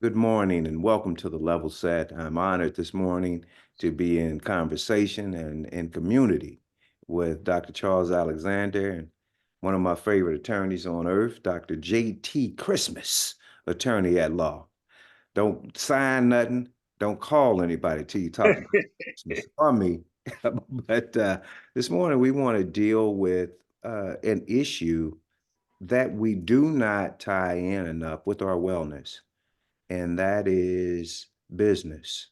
Good morning and welcome to the Level Set. I'm honored this morning to be in conversation and in community with Dr. Charles Alexander and one of my favorite attorneys on earth, Dr. J.T. Christmas, attorney at law. Don't sign nothing. Don't call anybody till you talk about Christmas or me. But this morning we want to deal with an issue that we do not tie in enough with our wellness, and that is business.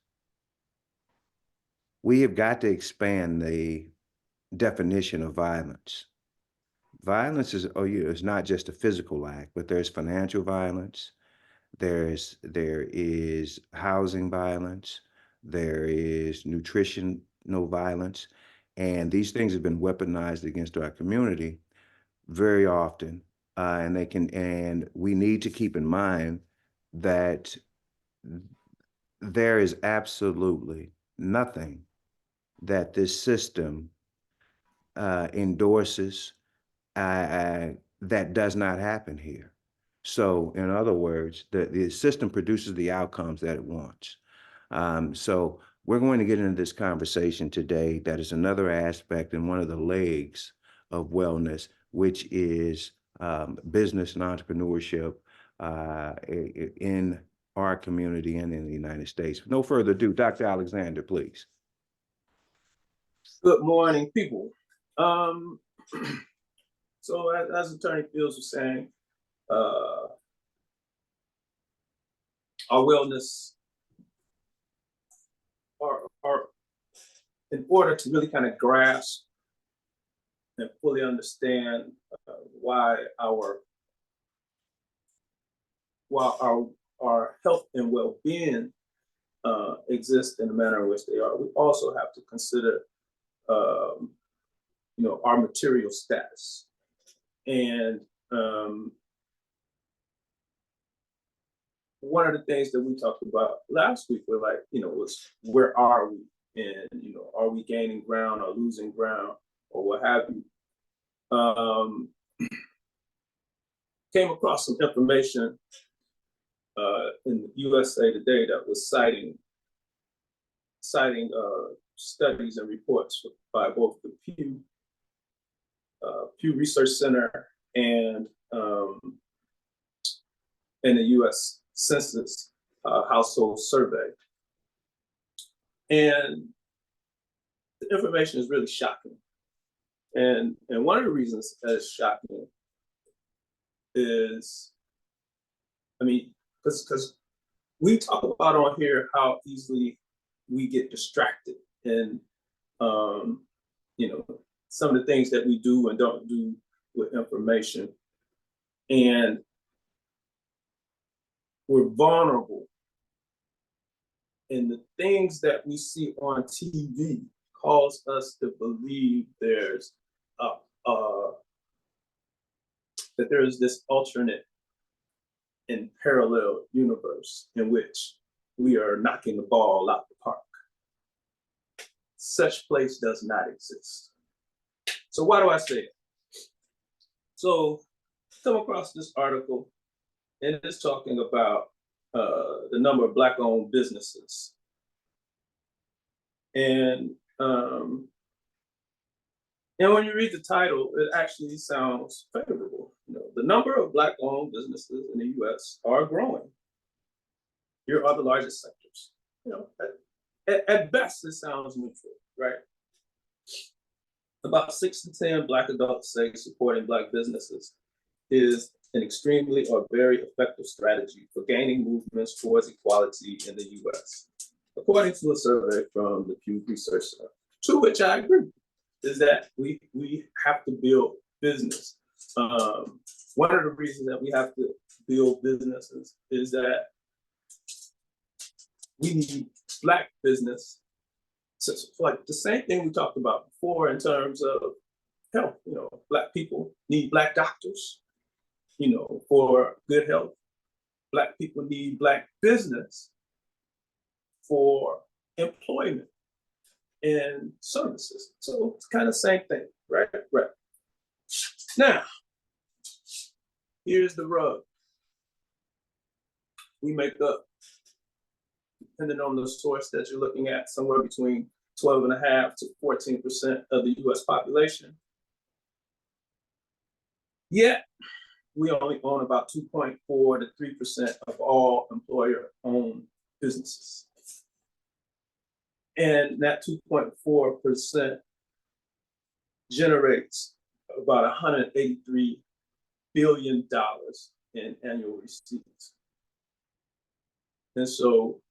We have got to expand the definition of violence. Violence is not just a physical act, but there's financial violence, there is housing violence, there is nutritional violence, and these things have been weaponized against our community very often. And we need to keep in mind that there is absolutely nothing that this system endorses that does not happen here. So, in other words, the system produces the outcomes that it wants. So, we're going to get into this conversation today. That is another aspect and one of the legs of wellness, which is business and entrepreneurship in our community and in the United States. No further ado, Dr. Alexander, please. Good morning, people. Um, so as Attorney Fields was saying, our wellness are in order to really kind of grasp and fully understand why our health and well-being exist in the manner in which they are. We also have to consider our material status. And one of the things that we talked about last week was where are we? And, are we gaining ground or losing ground or what have you? Came across some information in the USA Today that was citing studies and reports by both the Pew Research Center and the U.S. Census Household Survey. And the information is really shocking. And one of the reasons that it's shocking is, because we talk about on here how easily we get distracted and some of the things that we do and don't do with information. And we're vulnerable. And the things that we see on TV cause us to believe that there is this alternate and parallel universe in which we are knocking the ball out the park. Such place does not exist. So why do I say it? So come across this article, and it's talking about the number of Black-owned businesses. And when you read the title, it actually sounds favorable. The number of Black-owned businesses in the U.S. are growing. Here are the largest sectors. At best, it sounds neutral, right? About 6 to 10 Black adults say supporting Black businesses is an extremely or very effective strategy for gaining movements towards equality in the U.S., according to a survey from the Pew Research Center, to which I agree, is that we have to build business. One of the reasons that we have to build businesses is that we need Black business. So like the same thing we talked about before in terms of health. Black people need Black doctors, for good health. Black people need Black business for employment and services. So it's kind of the same thing, right? Right. Now, here's the rub. we make up, depending on the source that you're looking at, somewhere between 12.5% to 14% of the US population. Yet, we only own about 2.4% to 3% of all employer-owned businesses. And that 2.4% generates about $183 billion in annual receipts. And so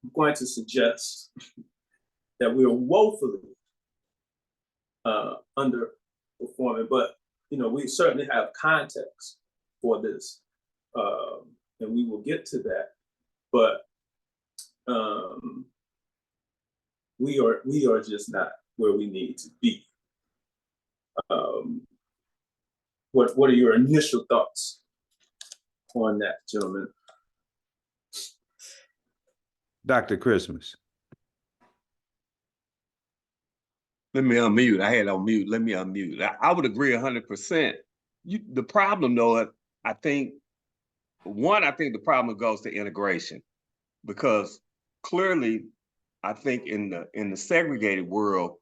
I'm going to suggest that we are woefully underperforming, but we certainly have context for this, and we will get to that. But we are just not where we need to be. What are your initial thoughts on that, gentlemen? Dr. Christmas. Let me unmute. I had on mute. Let me unmute. I would agree 100%. The problem, though, I think the problem goes to integration, because clearly, I think in the segregated world,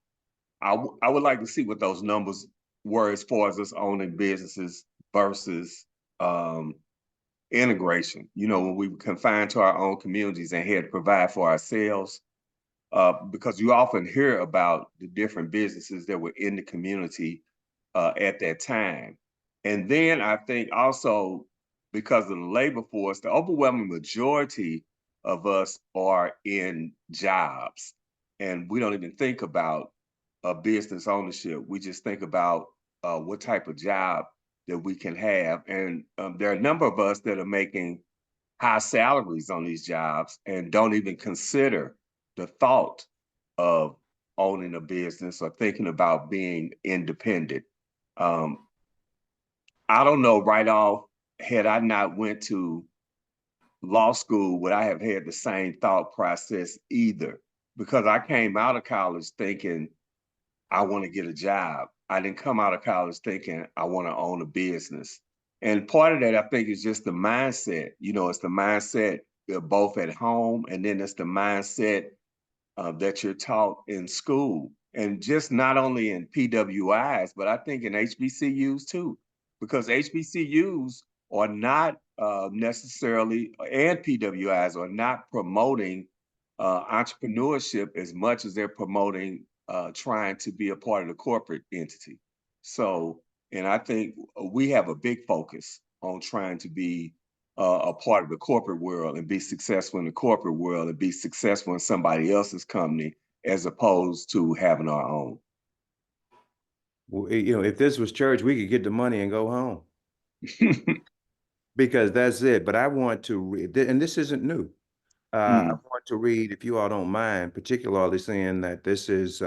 I would like to see what those numbers were as far as us owning businesses versus integration. When we were confined to our own communities and had to provide for ourselves. Because you often hear about the different businesses that were in the community at that time. And then I think also because of the labor force, the overwhelming majority of us are in jobs. And we don't even think about business ownership. We just think about what type of job that we can have. And there are a number of us that are making high salaries on these jobs and don't even consider the thought of owning a business or thinking about being independent. I don't know right off, had I not went to law school, would I have had the same thought process either? Because I came out of college thinking I want to get a job. I didn't come out of college thinking I want to own a business. And part of that, I think, is just the mindset. It's the mindset both at home, and then it's the mindset that you're taught in school, and just not only in PWIs, but I think in HBCUs too, because HBCUs are not necessarily, and PWIs are not promoting entrepreneurship as much as they're promoting trying to be a part of the corporate entity. So, and I think we have a big focus on trying to be a part of the corporate world and be successful in the corporate world and be successful in somebody else's company as opposed to having our own. Well, if this was church, we could get the money and go home. Because that's it. But I want to read, and this isn't new. I want to read, if you all don't mind, particularly saying that this is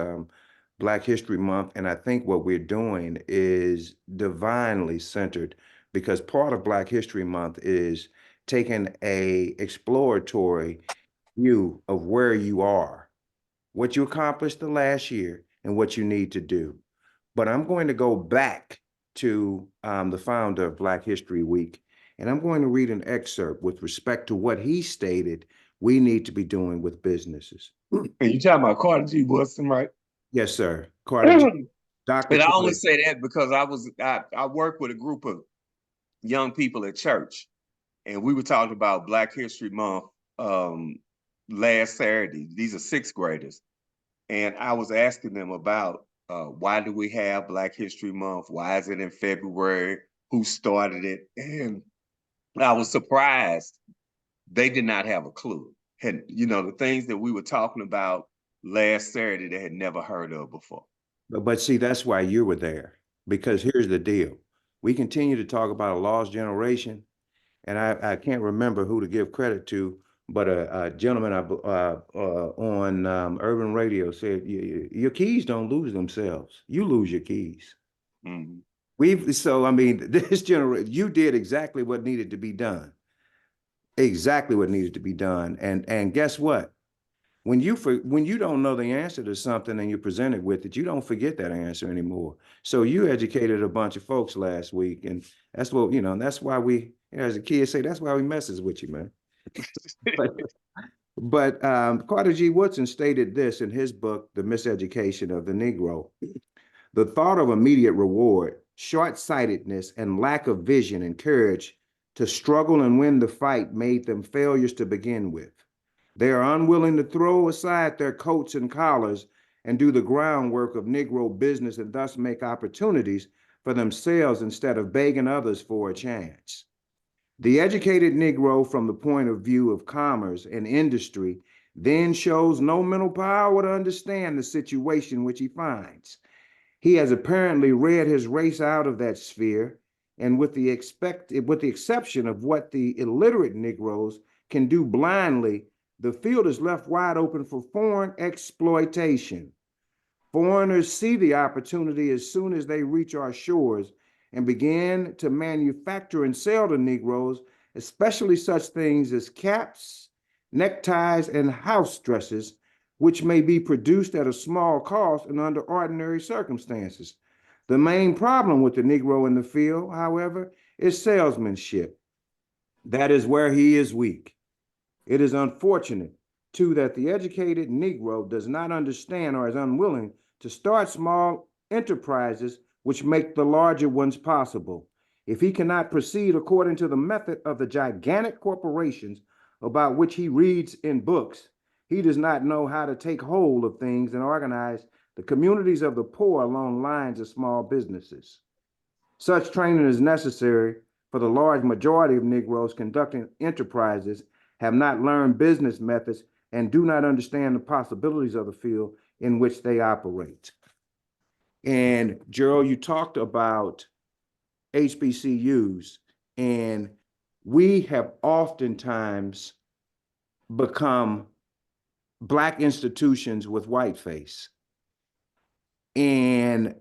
Black History Month, and I think what we're doing is divinely centered, because part of Black History Month is taking a exploratory view of where you are, what you accomplished the last year, and what you need to do. But I'm going to go back to the founder of Black History Week, and I'm going to read an excerpt with respect to what he stated we need to be doing with businesses. And you talking about Carter G. Woodson, right? Yes, sir. Carter G. Dr. And I only say that because I work with a group of young people at church, and we were talking about Black History Month last Saturday. These are sixth graders. And I was asking them about why do we have Black History Month? Why is it in February? Who started it? And I was surprised they did not have a clue. And, the things that we were talking about last Saturday, they had never heard of before. But see, that's why you were there, because here's the deal. We continue to talk about a lost generation, and I can't remember who to give credit to, but a gentleman on urban radio said, your keys don't lose themselves. You lose your keys. Mm-hmm. So, I mean, this generation, you did exactly what needed to be done. Exactly what needed to be done. And guess what? when you don't know the answer to something and you're presented with it, you don't forget that answer anymore. So you educated a bunch of folks last week, and that's what, that's why we, as a kid say, that's why we messes with you, man. But Carter G. Woodson stated this in his book, The Miseducation of the Negro. The thought of immediate reward, short-sightedness, and lack of vision and courage to struggle and win the fight made them failures to begin with. They are unwilling to throw aside their coats and collars and do the groundwork of Negro business and thus make opportunities for themselves instead of begging others for a chance. The educated Negro, from the point of view of commerce and industry, then shows no mental power to understand the situation which he finds. He has apparently read his race out of that sphere, and with the exception of what the illiterate Negroes can do blindly, the field is left wide open for foreign exploitation. Foreigners see the opportunity as soon as they reach our shores and begin to manufacture and sell to Negroes, especially such things as caps, neckties, and house dresses, which may be produced at a small cost and under ordinary circumstances. The main problem with the Negro in the field, however, is salesmanship. That is where he is weak. It is unfortunate, too, that the educated Negro does not understand or is unwilling to start small enterprises which make the larger ones possible. If he cannot proceed according to the method of the gigantic corporations about which he reads in books, he does not know how to take hold of things and organize the communities of the poor along lines of small businesses. Such training is necessary, for the large majority of Negroes conducting enterprises have not learned business methods and do not understand the possibilities of the field in which they operate. And Gerald, you talked about HBCUs, and we have oftentimes become Black institutions with white face and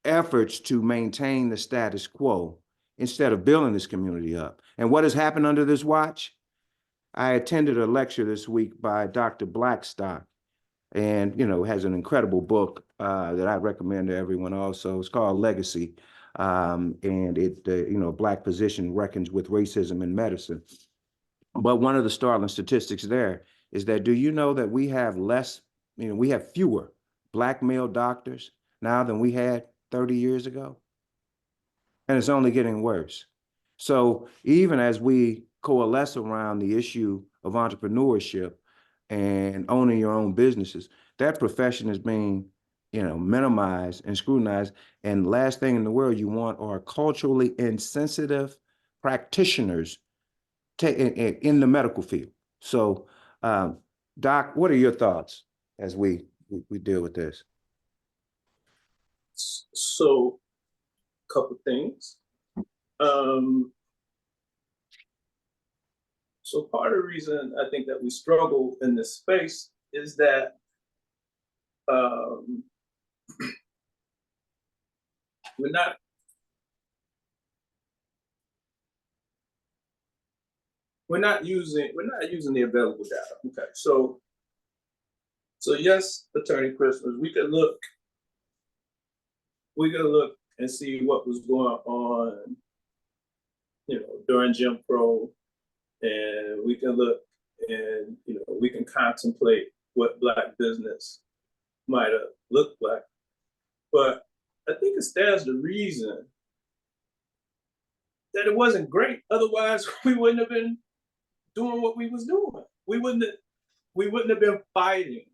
efforts to maintain the status quo instead of building this community up. And what has happened under this watch? I attended a lecture this week by Dr. Blackstock, and has an incredible book that I recommend to everyone also. It's called Legacy, and it Black Position Reckons with Racism in Medicine. But one of the startling statistics there is that, do you know that we have we have fewer Black male doctors now than we had 30 years ago? And it's only getting worse. So even as we coalesce around the issue of entrepreneurship and owning your own businesses, that profession is being, minimized and scrutinized. And last thing in the world you want are culturally insensitive practitioners in the medical field. So, Doc, what are your thoughts as we deal with this? So, a couple things. So part of the reason I think that we struggle in this space is that we're not using the available data. Okay, so yes, Attorney Christmas, we could look and see what was going on, during Jim Crow, and we can look and we can contemplate what Black business might have looked like. But I think it stands to reason that it wasn't great. Otherwise, we wouldn't have been doing what we was doing. We wouldn't have been fighting.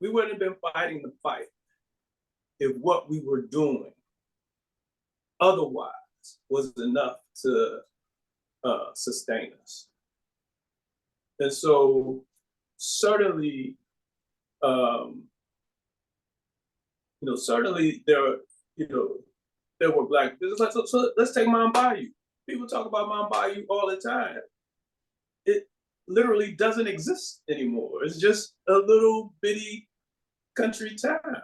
We wouldn't have been fighting the fight if what we were doing otherwise was enough to sustain us. And so certainly, certainly there were Black businesses. So let's take Mount Bayou. People talk about Mount Bayou all the time. It literally doesn't exist anymore. It's just a little bitty country town.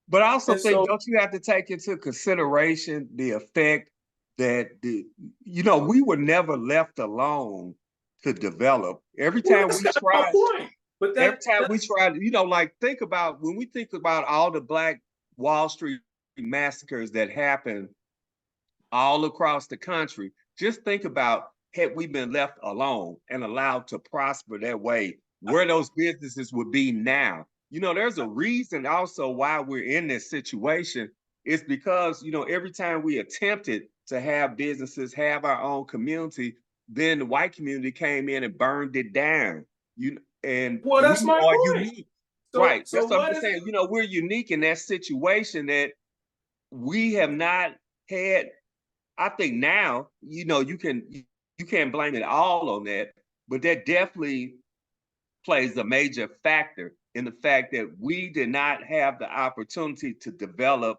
But I also think, don't you have to take into consideration the effect that we were never left alone to develop Every Well, time we that's my try, point. But every that time we that's try, like think about when we think about all the Black Wall Street massacres that happened all across the country, just think about had we been left alone and allowed to prosper that way, where those businesses would be now. There's a reason also why we're in this situation. It's because, every time we attempted to have businesses, have our own community, then the white community came in and burned it down. And well, that's we my are point. unique. So Right. so That's what I'm what just is saying. We're unique in that situation that we have not had. I think now, you can't blame it all on that, but that definitely plays a major factor in the fact that we did not have the opportunity to develop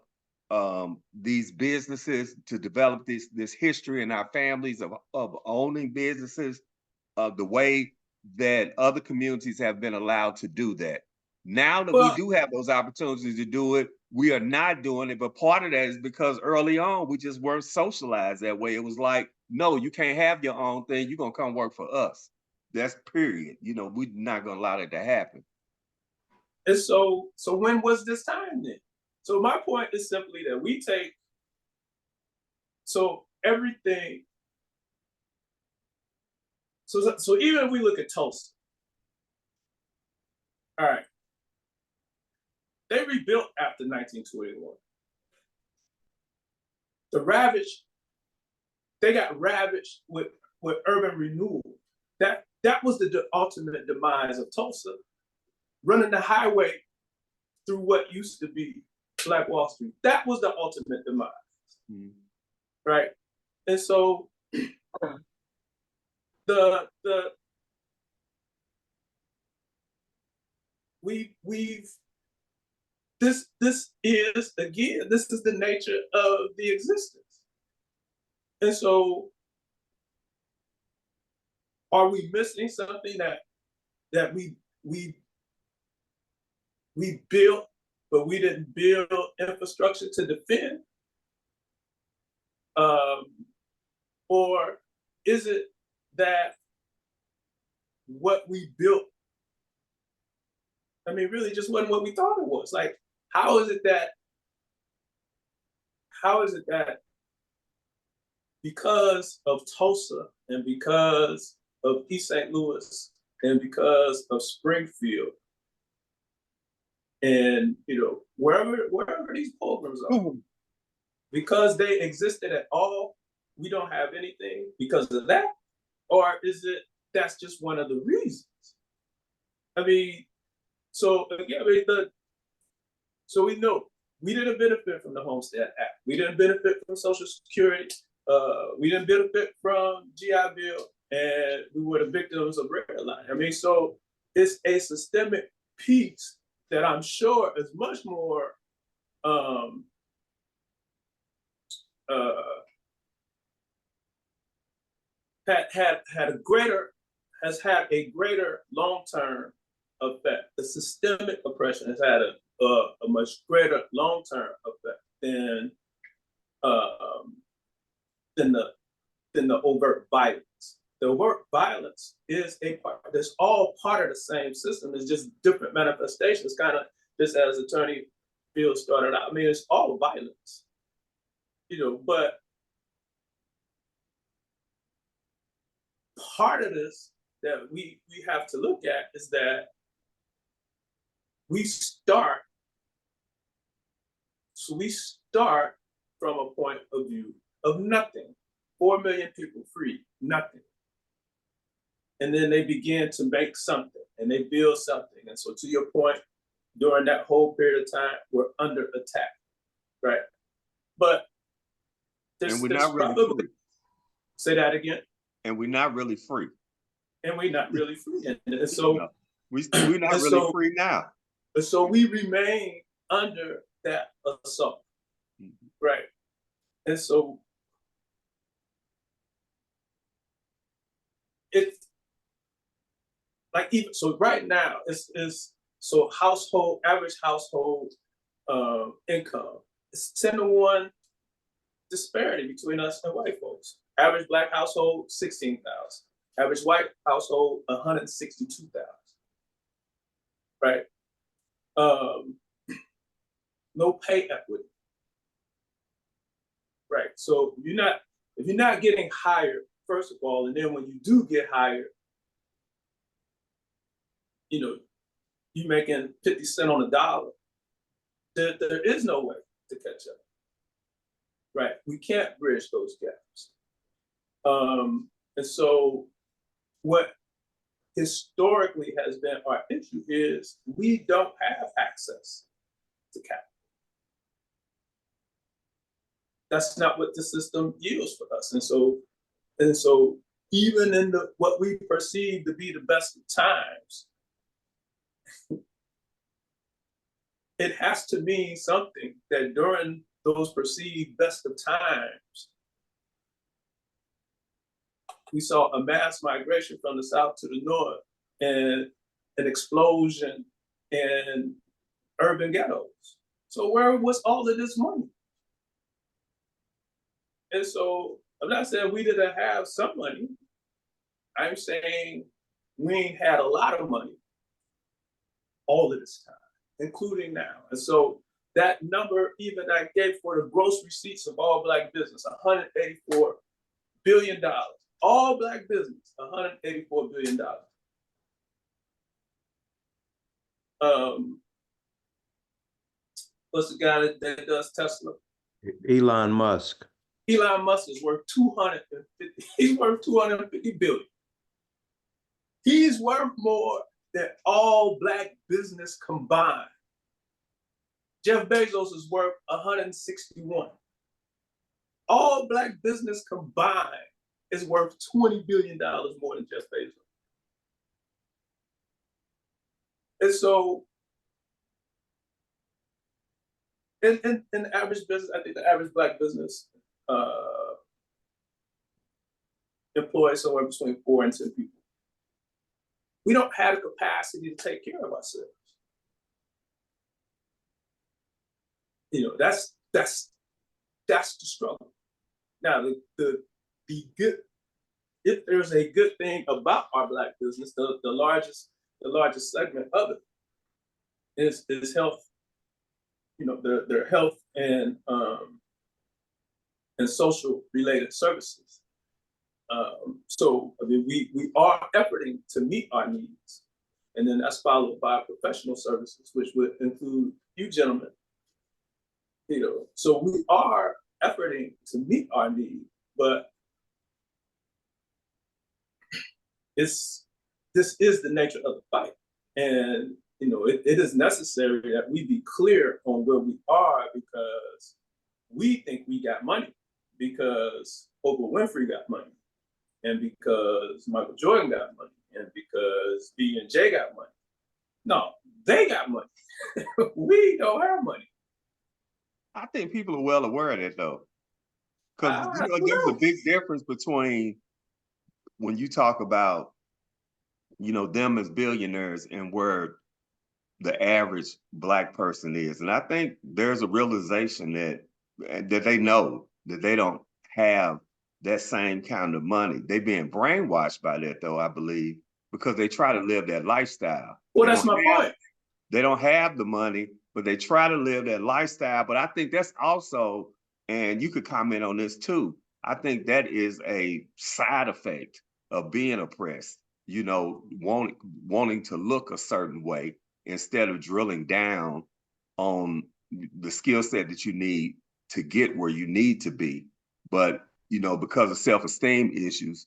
these businesses, to develop this history in our families of owning businesses the way that other communities have been allowed to do that. Now that we well do have those opportunities to do it, we are not doing it. But part of that is because early on, we just weren't socialized that way. It was like, no, you can't have your own thing. You're going to come work for us. That's period. We're not going to allow that to happen. and so when was this time then? So my point is simply that we take so everything. So even if we look at Tulsa, all right, they rebuilt after 1921. They got ravaged with urban renewal. That was the ultimate demise of Tulsa, running the highway through what used to be Black Wall Street. That was the ultimate demise, right? And so the we've this is again, this is the nature of the existence. And so are we missing something that we built, but we didn't build infrastructure to defend? Or is it that what we built, really just wasn't what we thought it was? Like, how is it that because of Tulsa and because of East St. Louis and because of Springfield and wherever these programs are, because they existed at all, we don't have anything because of that? Or is it that's just one of the reasons? So again, so we know we didn't benefit from the Homestead Act. We didn't benefit from Social Security. We didn't benefit from GI Bill, and we were the victims of redlining. So it's a systemic piece that I'm sure is much more has had a greater long-term effect. The systemic oppression has had a much greater long-term effect than the overt violence. The overt violence is a part. It's all part of the same system. It's just different manifestations. Kind of just as Attorney Fields started out. It's all violence, But part of this that we have to look at is that we start from a point of view of nothing. 4 million people free, nothing. And then they begin to make something and they build something. And so to your point, during that whole period of time, we're under attack, right? But and we're not really free. Say that again. And we're not really free. And we're not really free. And so we're not really free now. And so we remain under that assault, right? And so it's like right now it's so average household income is 10-to-1 disparity between us and white folks. Average Black household, 16,000. Average white household, 162,000. Right? No pay equity. Right. So if you're not getting hired, first of all, and then when you do get hired, you're making 50 cents on the dollar. There is no way to catch up. Right. We can't bridge those gaps. And so what historically has been our issue is we don't have access to capital. That's not what the system yields for us. And so even in what we perceive to be the best of times, it has to mean something that during those perceived best of times, we saw a mass migration from the south to the north and an explosion in urban ghettos. So where was all of this money? And so I'm not saying we didn't have some money. I'm saying we ain't had a lot of money all of this time, including now. And so that number, even I gave for the gross receipts of all Black business, $184 billion. All Black business, $184 billion. What's the guy that does Tesla? Elon Musk. Elon Musk is worth 250. He's worth 250 billion. He's worth more than all Black business combined. Jeff Bezos is worth 161. All Black business combined is worth $20 billion more than Jeff Bezos. And so, in the average business, I think the average Black business employs somewhere between 4 and 10 people. We don't have the capacity to take care of ourselves. That's the struggle. Now, the good, if there's a good thing about our Black business, the largest segment of it is health. Their health and social related services. So I mean, we are efforting to meet our needs, and then that's followed by professional services, which would include you gentlemen. So we are efforting to meet our needs, but this is the nature of the fight, and it is necessary that we be clear on where we are, because we think we got money, because Oprah Winfrey got money, and because Michael Jordan got money, and because B&J got money. No, they got money. We don't have money. I think people are well aware of that, though. Because there's a big difference between when you talk about, them as billionaires and where the average Black person is. And I think there's a realization that they know that they don't have that same kind of money. They're being brainwashed by that, though, I believe, because they try to live that lifestyle. Well, that's my point. They don't have the money, but they try to live that lifestyle. But I think that's also, and you could comment on this too, I think that is a side effect of being oppressed, wanting to look a certain way instead of drilling down on the skill set that you need to get where you need to be. But, because of self-esteem issues,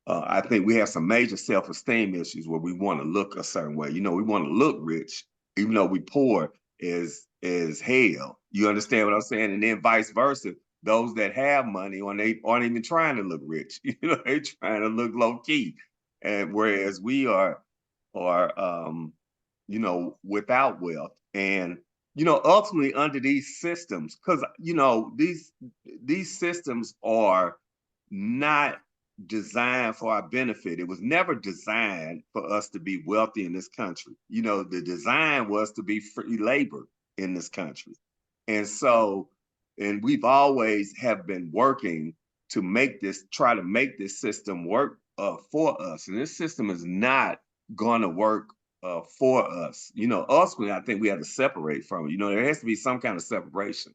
I think we have some major self-esteem issues where we want to look a certain way. We want to look rich, even though we poor as hell. You understand what I'm saying? And then vice versa. Those that have money, they aren't even trying to look rich. They're trying to look low key. And whereas we are without wealth. And, ultimately under these systems, because, these systems are not designed for our benefit. It was never designed for us to be wealthy in this country. The design was to be free labor in this country. And so, and we've always have been working to try to make this system work for us, and this system is not going to work for us. You know, ultimately, I think we have to separate from it. You know, there has to be some kind of separation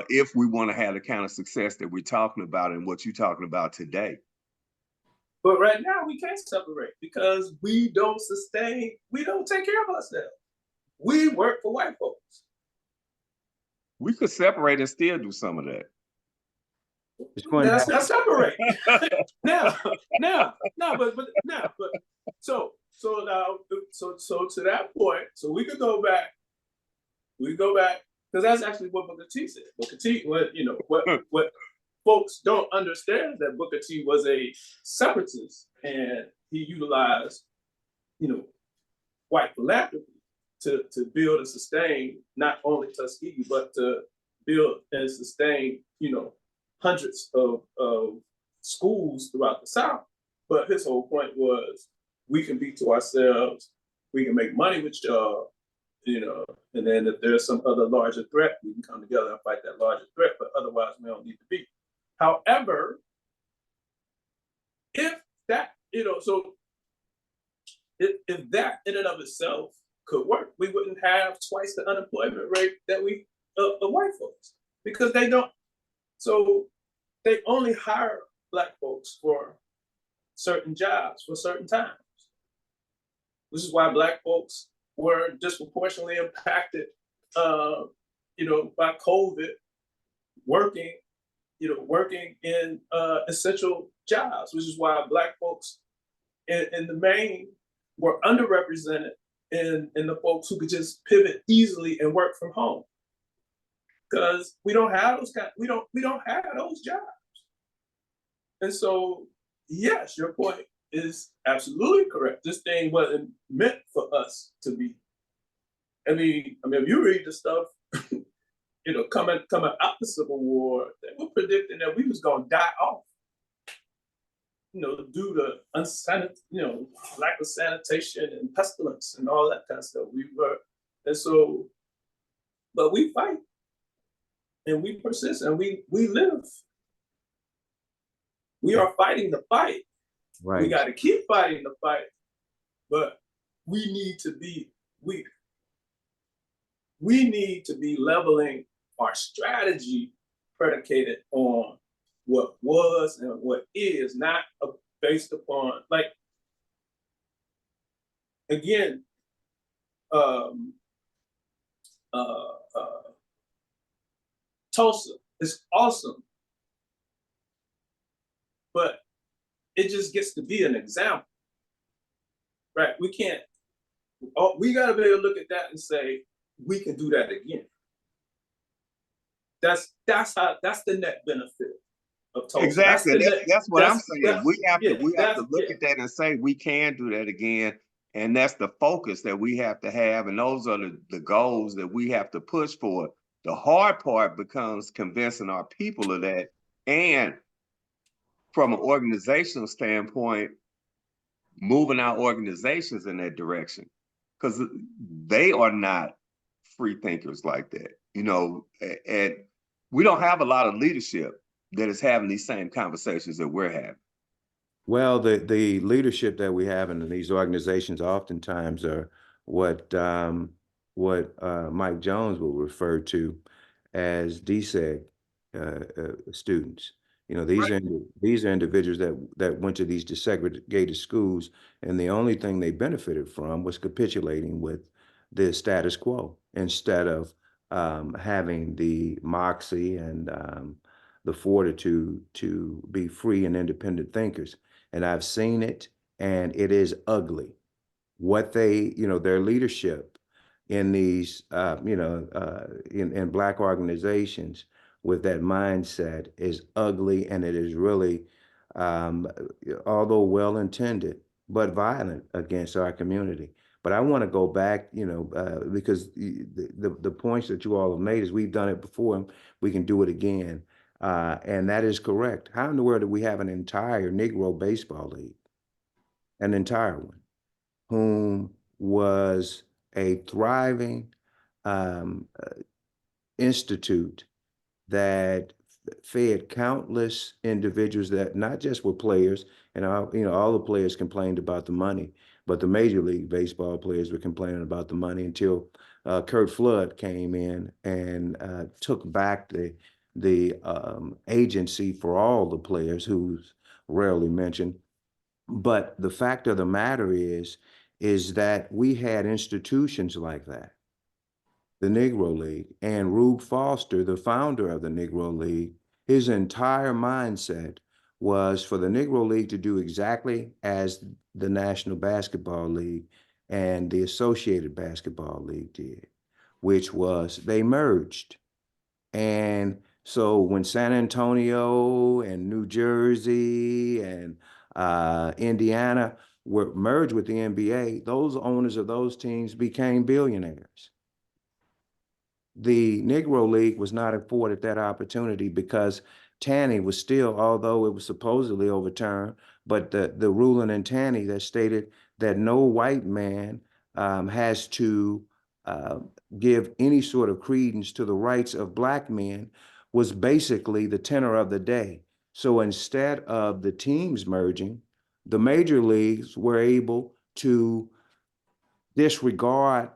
if we want to have the kind of success that we're talking about and what you're talking about today. But right now we can't separate because we don't take care of ourselves. We work for white folks. We could separate and still do some of that. That's not separate. now, but so to that point, so we could go back. We go back because that's actually what Booker T said. Booker T, what folks don't understand is that Booker T was a separatist and he utilized, white philanthropy to build and sustain not only Tuskegee, but to build and sustain, hundreds of schools throughout the South. But his whole point was we can be to ourselves, we can make money with y'all, and then if there's some other larger threat, we can come together and fight that larger threat, but otherwise we don't need to be. However, if that, so if that in and of itself could work, we wouldn't have twice the unemployment rate that we the white folks, because they don't. So they only hire Black folks for certain jobs for certain times. This is why Black folks were disproportionately impacted, by COVID, working in essential jobs, which is why Black folks in the main were underrepresented in the folks who could just pivot easily and work from home. Because we don't have we don't have those jobs. And so, yes, your point is absolutely correct. This thing wasn't meant for us to be. I mean, if you read the stuff, coming out the Civil War, they were predicting that we was gonna die off. Due to lack of sanitation and pestilence and all that kind of stuff. But we fight and we persist and we live. We are fighting the fight. Right. We got to keep fighting the fight, but we need to be leveling our strategy predicated on what was and what is, not based upon, like, again, Tulsa is awesome, but it just gets to be an example, right? We got to be able to look at that and say, we can do that again. That's the net benefit of Tulsa. Exactly. That's what I'm saying. We have to look at that and say we can do that again. And that's the focus that we have to have. And those are the goals that we have to push for. The hard part becomes convincing our people of that. And from an organizational standpoint, moving our organizations in that direction. Because they are not free thinkers like that. And we don't have a lot of leadership that is having these same conversations that we're having. Well, the leadership that we have in these organizations oftentimes are what Mike Jones will refer to as DSEG students. These Right. these are individuals that went to these desegregated schools, and the only thing they benefited from was capitulating with the status quo instead of having the moxie and the fortitude to be free and independent thinkers. And I've seen it, and it is ugly. What their leadership in these, in Black organizations with that mindset is ugly, and it is really, although well-intended, but violent against our community. But I want to go back, because the points that you all have made is we've done it before and we can do it again. And that is correct. How in the world do we have an entire Negro baseball league, an entire one, whom was a thriving institute that fed countless individuals that not just were players, and all the players complained about the money, but the Major League Baseball players were complaining about the money until Curt Flood came in and took back the agency for all the players, who's rarely mentioned. But the fact of the matter is that we had institutions like that, the Negro League, and Rube Foster, the founder of the Negro League, his entire mindset was for the Negro League to do exactly as the National Basketball League and the Associated Basketball League did, which was they merged. And so when San Antonio and New Jersey and Indiana were merged with the NBA, those owners of those teams became billionaires. The Negro League was not afforded that opportunity because Taney was still, although it was supposedly overturned, but the ruling in Taney that stated that no white man has to give any sort of credence to the rights of Black men was basically the tenor of the day. So instead of the teams merging, the major leagues were able to disregard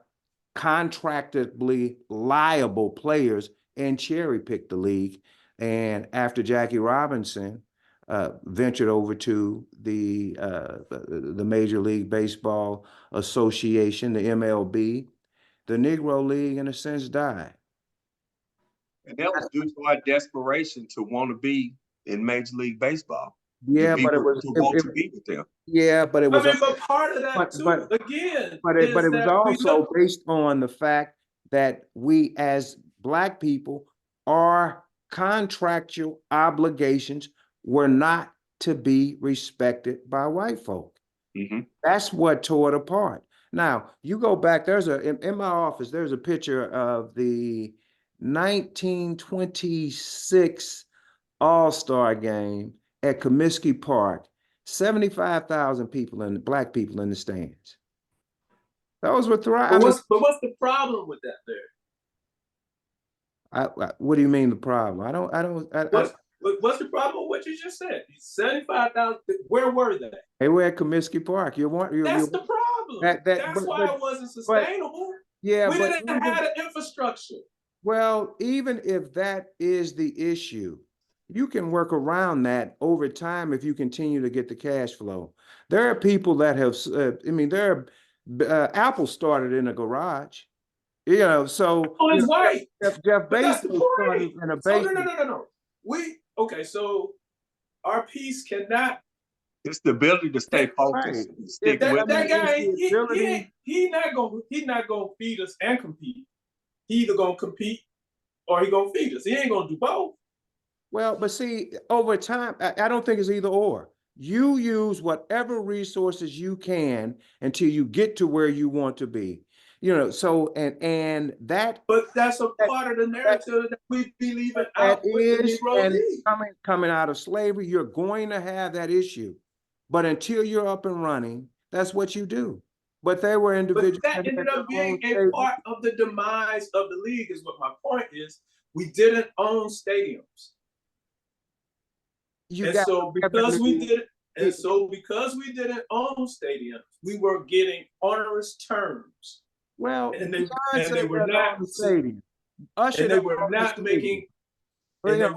contractually liable players and cherry pick the league. And after Jackie Robinson ventured over to the Major League Baseball Association, the MLB, the Negro League, in a sense, died. And that was due to our desperation to want to be in Major League Baseball. Yeah, but it was to want to be with them. Yeah, but it was. I mean, but part of that too, again, but it was also based on the fact that we, as Black people, our contractual obligations were not to be respected by white folk. Mm-hmm. That's what tore it apart. Now, you go back, in my office, there's a picture of the 1926 All-Star game at Comiskey Park. 75,000 people Black people in the stands. Those were thriving. But what's the problem with that there? What do you mean the problem? What's the problem with what you just said? 75,000, where were they? They were at Comiskey Park. That's the problem. That's why it wasn't sustainable. Yeah, we didn't have the infrastructure. Well, even if that is the issue, you can work around that over time if you continue to get the cash flow. There are people that have, Apple started in a garage, so. Oh, it's white. Jeff Bezos started in a basement. No. So our piece cannot. It's the ability to stay focused. Right. Stick with that guy, he not gonna feed us and compete. He either gonna compete or he gonna feed us. He ain't gonna do both. Well, but see, over time, I don't think it's either or. You use whatever resources you can until you get to where you want to be. So and that. But that's a part of the narrative that we believe in out with the Negro League. Coming out of slavery, you're going to have that issue. But until you're up and running, that's what you do. But there were individuals. But that ended up being a part of the demise of the league, is what my point is. We didn't own stadiums. So because we didn't own stadiums, we were getting onerous terms. Well, and they were not making good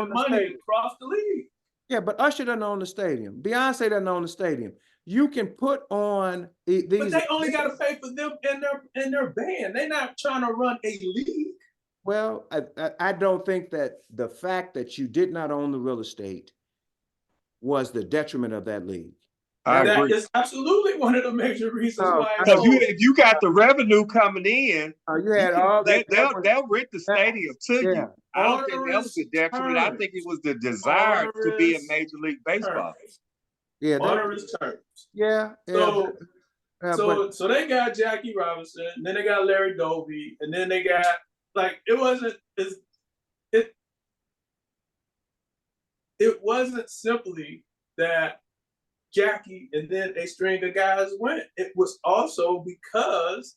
money across the league. Yeah, but Usher doesn't own the stadium. Beyonce doesn't own the stadium. You can put on these. But they only got to pay for them and their band. They're not trying to run a league. Well, I don't think that the fact that you did not own the real estate was the detriment of that league. That is absolutely one of the major reasons why. Because if you got the revenue coming in, you had all that. They'll rent the stadium to you. I don't think that was the detriment. I think it was the desire to be in Major League Baseball. Yeah, onerous terms. Yeah. So they got Jackie Robinson, and then they got Larry Doby, and then they got it wasn't simply that Jackie and then a string of guys went. It was also because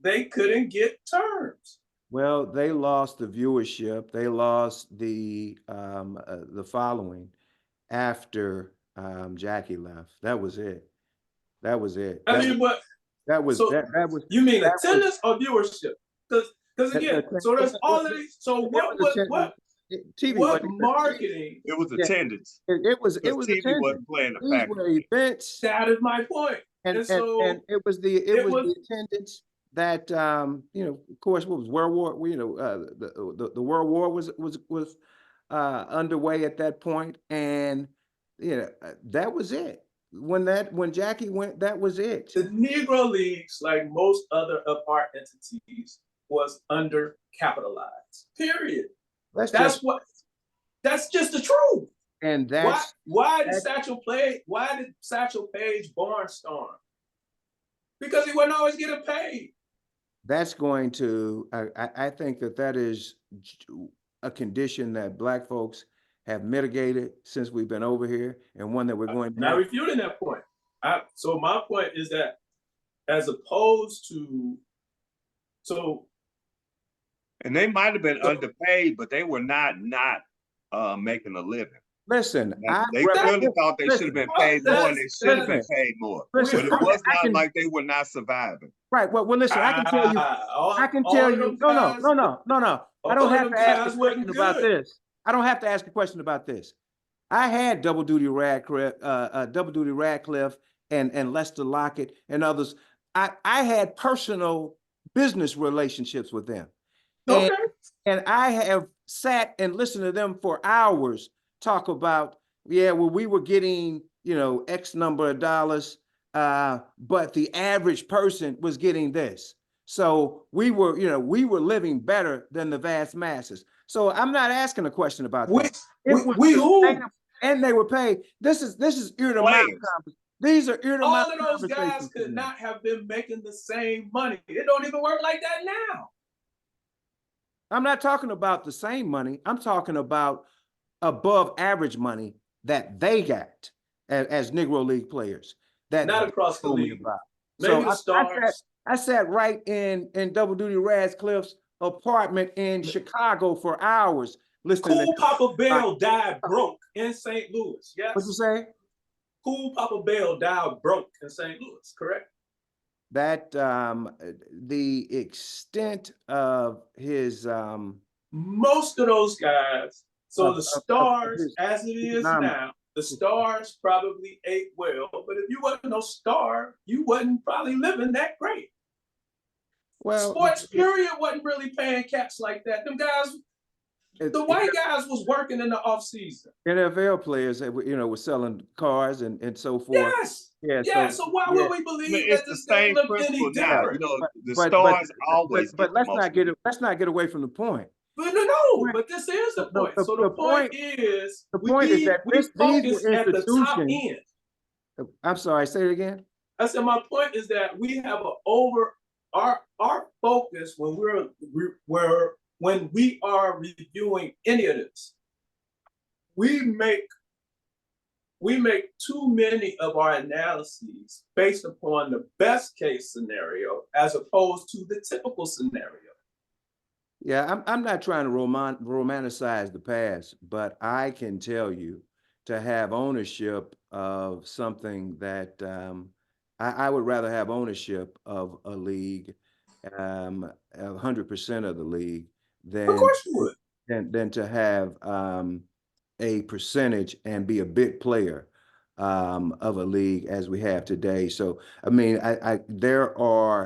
they couldn't get terms. Well, they lost the viewership. They lost the following after Jackie left. That was it. That was it. I mean, but That was so that was you mean that was attendance or viewership? Because again, so there's all of these. So TV what wasn't marketing? It was yeah, attendance. it was Because TV attendance. wasn't playing a These factor. were events, That is my point. and And so it was it was the attendance that of course, what was World War, the World War was underway at that point, and that was it. When Jackie went, that was it. the Negro Leagues, like most other of our entities, was undercapitalized. Period. That's That's just what. That's just the truth. and Why did Satchel Paige barnstorm? Because he wasn't always getting paid. that's going to I think that is a condition that Black folks have mitigated since we've been over here, and one that we're going to. Not refuting that point. So my point is that, as opposed to, And they might have been underpaid, but they were not making a living. Listen, They clearly thought they should have been paid more, and they should have been paid more. Listen, But it was not like they were not surviving. Right. Well, listen, I can tell you. I can tell you. No. I don't have to ask a question about this. I don't have to ask a question about this. I had double duty Radcliffe, and Lester Lockett and others. I had personal business relationships with them. okay. And I have sat and listened to them for hours talk about, yeah, well, we were getting, X number of dollars, but the average person was getting this. So we were living better than the vast masses. So I'm not asking a question about that. And they were paid. This is ear to mouth. These are ear to mouth. All of those guys could not have been making the same money. It don't even work like that now. I'm not talking about the same money. I'm talking about above average money that they got as Negro League players. That not across the league. Maybe the Stars. I sat right in Double Duty Radcliffe's apartment in Chicago for hours listening. Cool Papa Bell died broke in St. Louis. Yes. What'd you say? Cool Papa Bell died broke in St. Louis. Correct. That the extent of his most of those guys. So the Stars, as it is now, the Stars probably ate well, but if you wasn't no star, you wasn't probably living that great. Well, Sports period wasn't really paying cats like that. Them guys, the white guys was working in the off season. NFL players, were selling cars and so forth. Yes. Yeah. So why would we believe that this thing looked any different? The Stars always. But let's not get away from the point. But but this is the point. So the point is that these were at the top end. I'm sorry, say it again. I said my point is that we have our focus when we are reviewing any of this. We make too many of our analyses based upon the best case scenario as opposed to the typical scenario. Yeah, I'm not trying to romanticize the past, but I can tell you to have ownership of something that I would rather have ownership of a league, 100% of the league, than, of course you would. than to have a percentage and be a big player of a league as we have today. So, I mean,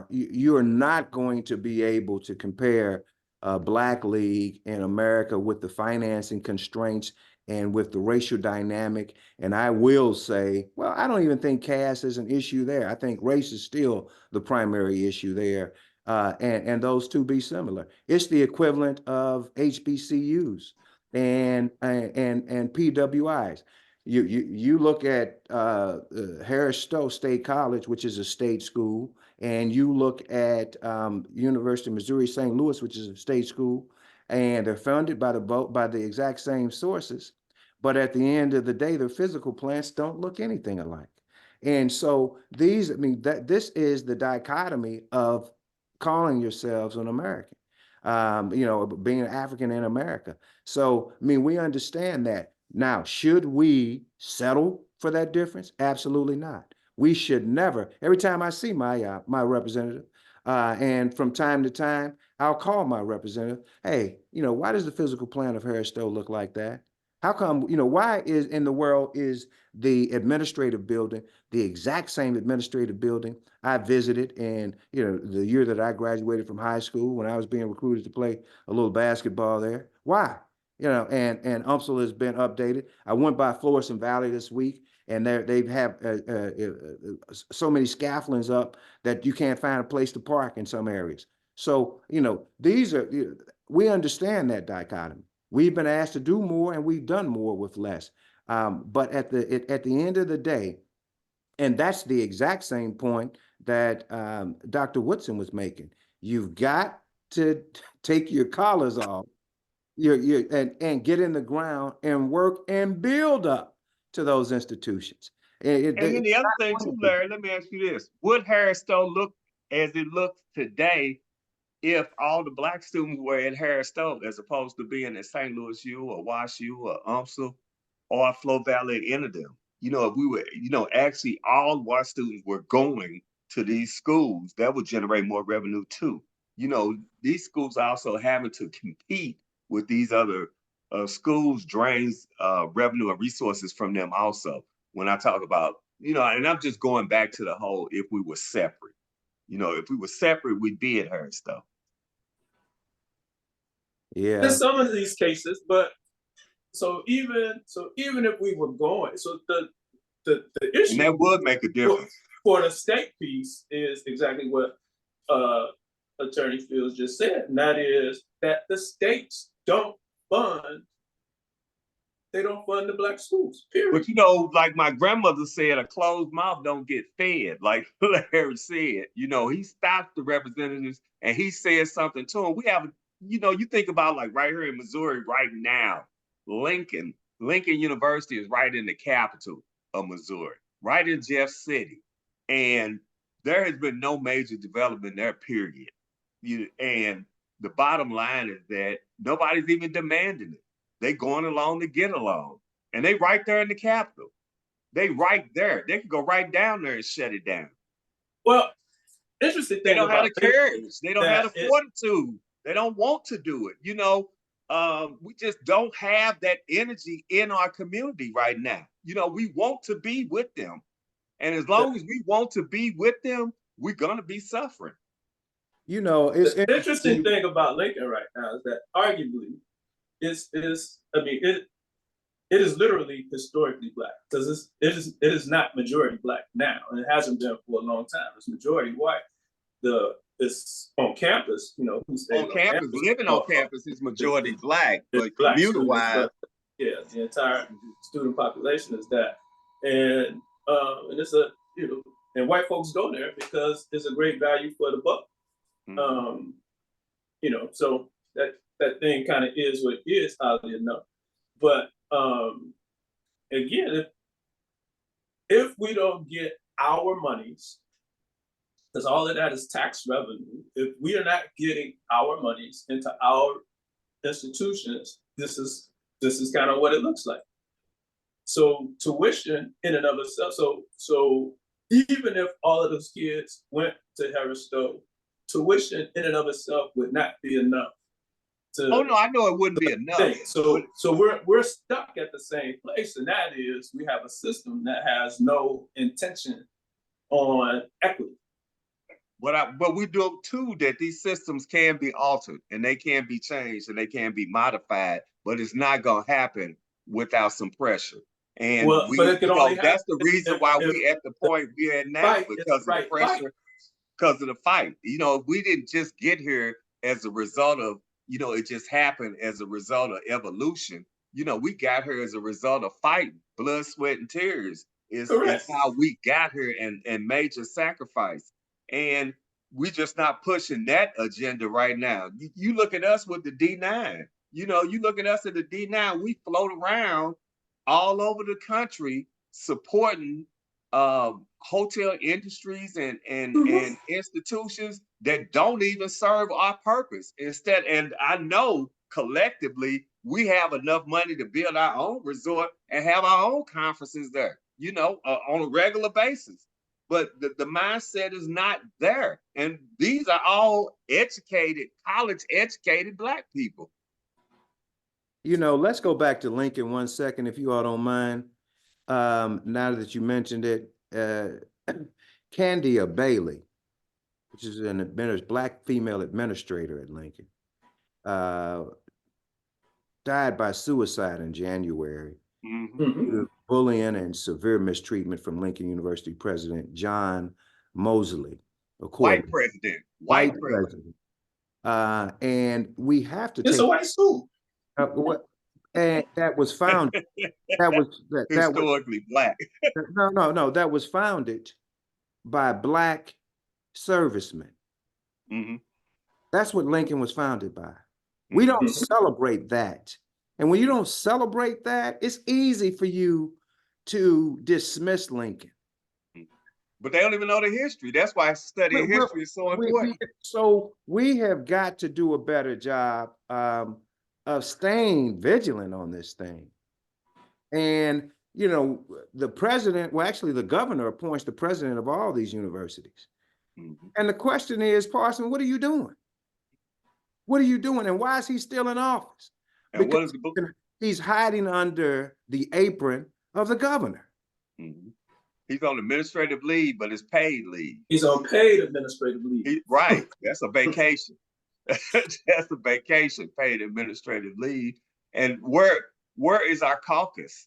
you are not going to be able to compare a Black league in America with the financing constraints and with the racial dynamic. And I will say, well, I don't even think caste is an issue there. I think race is still the primary issue there. And those two be similar. It's the equivalent of HBCUs and PWIs. You look at Harris-Stowe State College, which is a state school, and you look at University of Missouri St. Louis, which is a state school, and they're funded by the exact same sources, but at the end of the day, their physical plants don't look anything alike. And so this is the dichotomy of calling yourselves an American. you know, being African in America. So, I mean, we understand that. Now, should we settle for that difference? Absolutely not. We should never. Every time I see my representative, and from time to time, I'll call my representative. Hey, you know, why does the physical plan of Harris Stowe look like that? How come, you know, why is in the world is the administrative building the exact same administrative building I visited in, you know, the year that I graduated from high school when I was being recruited to play a little basketball there? Why? You know, and UMSL has been updated. I went by Florissant Valley this week, and they have so many scaffoldings up that you can't find a place to park in some areas. So, you know, we understand that dichotomy. We've been asked to do more, and we've done more with less. But at the end of the day, and that's the exact same point that Dr. Woodson was making. You've got to take your collars off, and get in the ground and work and build up to those institutions. And then the other thing too, Wonderful. Larry, let me ask you this. Would Harris Stowe look as it looks today if all the Black students were at Harris Stowe as opposed to being at St. Louis U or Wash U or UMSL or Flo Valley or any of them? You know, if we were, you know, actually all of our students were going to these schools, that would generate more revenue too. You know, these schools are also having to compete with these other schools, drains revenue and resources from them also. When I talk about, you know, and I'm just going back to the whole, if we were separate, you know, if we were separate, we'd be at Harris Stowe. In Yeah. some of these cases, but so even if we were going, so the issue And that would make a difference. for the state piece is exactly what Attorney Fields just said, and that is that the states don't fund the Black schools, period. But you know, like my grandmother said, a closed mouth don't get fed. Like Larry said, you know, he stopped the representatives and he said something to him. We have, you know, you think about like right here in Missouri right now, Lincoln University is right in the capital of Missouri, right in Jeff City. And there has been no major development there, period. And the bottom line is that nobody's even demanding it. They going along to get along. And they right there in the Capitol. They right there. They can go right down there and shut it down. Well, interesting thing They don't have about the courage. They don't have that the fortitude. They don't want to do it. You know, we just don't have that energy in our community right now. You know, we want to be with them. And as long as we want to be with them, we're going to be suffering. You know, it's the interesting thing about Lincoln right now is that arguably it is literally historically Black, because it is not majority Black now, and it hasn't been for a long time. It's majority white. It's on campus, you know, who stays on campus, living on campus is majority Black, but Black community-wise, yeah, the entire student population is that, and it's a, you know, and white folks go there because it's a great value for the buck. You know, so that thing kind of is what it is, oddly enough. But again, if we don't get our monies, because all of that is tax revenue, if we are not getting our monies into our institutions, this is kind of what it looks like. So tuition in and of itself, so even if all of those kids went to Harris Stowe, tuition in and of itself would not be enough. Oh no, I know it wouldn't be enough. So we're stuck at the same place, and that is we have a system that has no intention on equity. But we do too that these systems can be altered and they can be changed and they can be modified, but it's not gonna happen without some pressure. And that's the reason why we at the point we're at now, because of the pressure, because of the fight. You know, we didn't just get here as a result of, you know, it just happened as a result of evolution. You know, we got here as a result of fighting, blood, sweat, and tears is how we got here, and major sacrifice. And we're just not pushing that agenda right now. You look at us with the D9. You know, you look at us at the D9, we float around all over the country supporting hotel industries and institutions that don't even serve our purpose. Instead, and I know collectively we have enough money to build our own resort and have our own conferences there, on a regular basis. But the mindset is not there. And these are all educated, college educated Black people. Let's go back to Lincoln 1 second, if you all don't mind. Now that you mentioned it, Candia Bailey, which is an Black female administrator at Lincoln, died by suicide in January. Mm-hmm. Bullying and severe mistreatment from Lincoln University President John Mosley. White president. White president. And we have to It's a white school. And that was founded. Historically Black. No. That was founded by Black servicemen. Mm-hmm. That's what Lincoln was founded by. We don't celebrate that. And when you don't celebrate that, it's easy for you to dismiss Lincoln. But they don't even know the history. That's why studying history is so important. So we have got to do a better job of staying vigilant on this thing. And, the president, well, actually the governor appoints the president of all these universities. Mm-hmm. And the question is, Parson, what are you doing? What are you doing? And why is he still in office? And because he's hiding under the apron of the governor. Mm-hmm. He's on administrative leave, but it's paid leave. He's on paid administrative leave. Right. That's a vacation. That's a vacation, paid administrative leave. And where is our caucus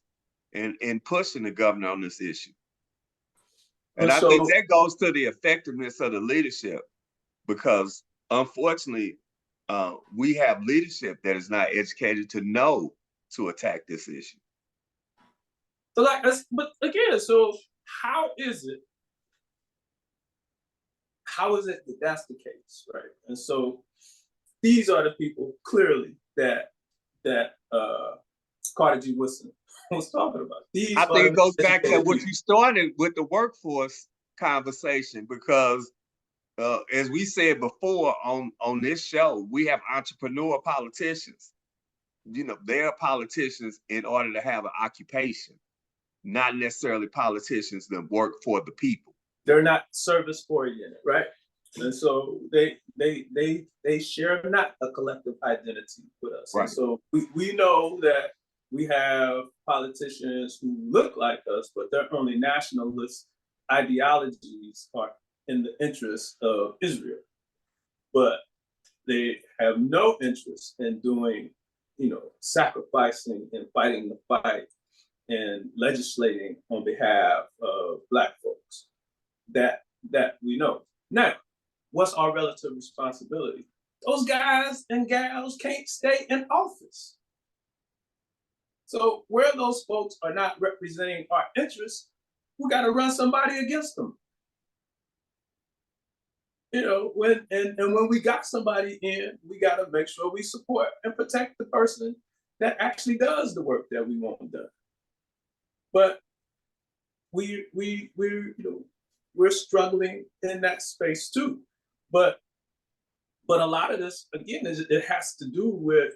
in pushing the governor on this issue? And I think that goes to the effectiveness of the leadership, because unfortunately, we have leadership that is not educated to know to attack this issue. So but again, so how is it that that's the case, right? And so these are the people clearly that Carter G. Woodson was talking about. I think it goes back to what you started with, the workforce conversation, because as we said before on this show, we have entrepreneur politicians. They're politicians in order to have an occupation, not necessarily politicians that work for the people. They're not service oriented, right? And so they share not a collective identity with us. Right. And so we know that we have politicians who look like us, but their only nationalist ideologies are in the interest of Israel. But they have no interest in doing, sacrificing and fighting the fight and legislating on behalf of Black folks. That we know. Now, what's our relative responsibility? Those guys and gals can't stay in office. So where those folks are not representing our interests, we got to run somebody against them. When we got somebody in, we got to make sure we support and protect the person that actually does the work that we want done. But we're struggling in that space too. But a lot of this, again, it has to do with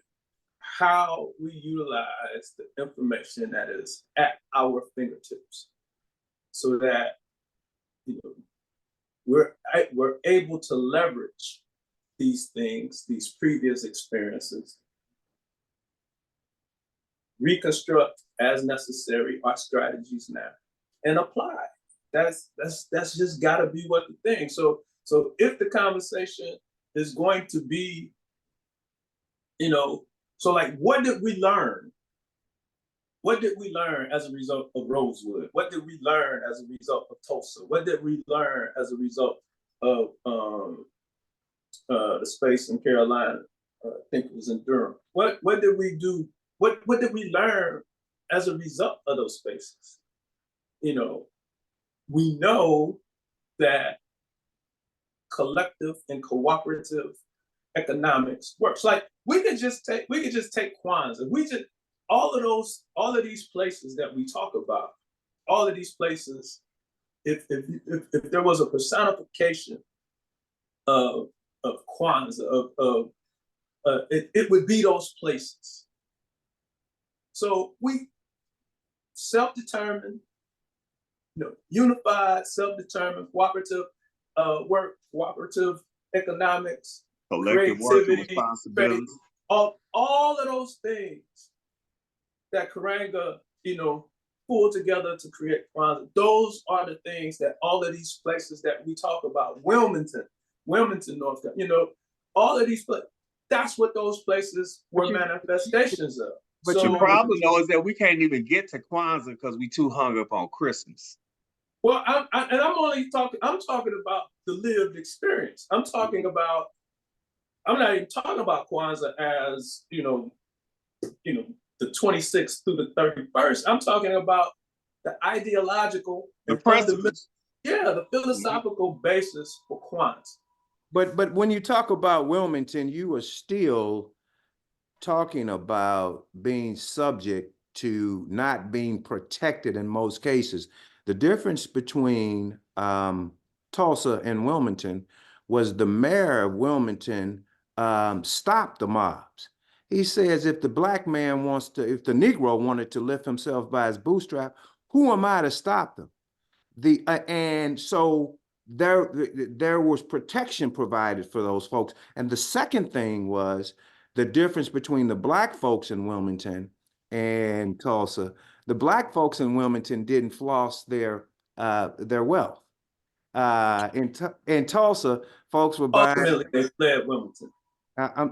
how we utilize the information that is at our fingertips, so that we're able to leverage these things, these previous experiences, reconstruct as necessary our strategies now, and apply. That's just got to be what the thing. So if the conversation is going to be, so like, what did we learn? What did we learn as a result of Rosewood? What did we learn as a result of Tulsa? What did we learn as a result of the space in Carolina? I think it was in Durham. What did we do? What did we learn as a result of those spaces? We know that collective and cooperative economics works. Like we could just take Kwanzaa. All of these places that we talk about, all of these places if there was a personification of Kwanzaa, it would be those places. So we self-determined, unified, self-determined, cooperative work, cooperative economics, Collective work and creativity, responsibility. all of those things that Karanga, pulled together to create Kwanzaa. Those are the things that all of these places that we talk about, Wilmington, North Carolina, all of these places, that's what those places were manifestations of. But So, your problem though is that we can't even get to Kwanzaa because we too hung up on Christmas. well, I'm talking about the lived experience. I'm not even talking about Kwanzaa as, the 26th through the 31st. I'm talking about the ideological, the principles. The philosophical basis for Kwanzaa. But when you talk about Wilmington, you are still talking about being subject to not being protected in most cases. The difference between Tulsa and Wilmington was the mayor of Wilmington stopped the mobs. He says if the black man if the Negro wanted to lift himself by his bootstrap, who am I to stop them? And so there was protection provided for those folks. And the second thing was the difference between the black folks in Wilmington and Tulsa. The black folks in Wilmington didn't floss their wealth. In Tulsa, folks were buying. Ultimately, they fled Wilmington.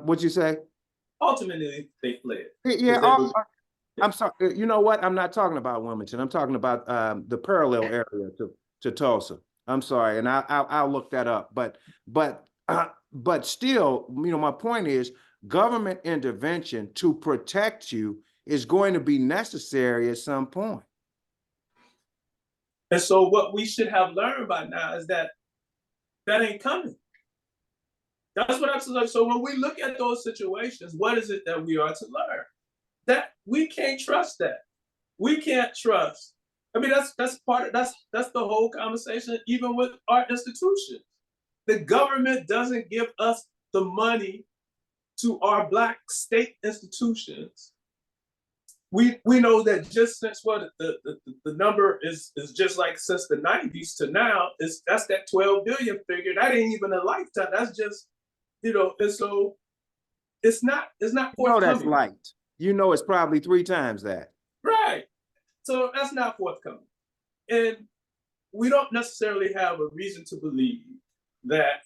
What'd you say? Ultimately, they fled. Yeah, I'm sorry. You know what? I'm not talking about Wilmington. I'm talking about the parallel area to Tulsa. I'm sorry, and I'll look that up. But still, my point is, government intervention to protect you is going to be necessary at some point. And so, what we should have learned by now is that ain't coming. That's what I'm saying. So when we look at those situations, what is it that we are to learn? That we can't trust that. We can't trust. I mean, that's the whole conversation, even with our institutions. The government doesn't give us the money to our Black state institutions. We know that just since the number is just like since the 90s to now, that's that 12 billion figure. That ain't even a lifetime. That's just, and so it's not forthcoming. That's light. It's probably 3 times that. Right. So that's not forthcoming. And we don't necessarily have a reason to believe that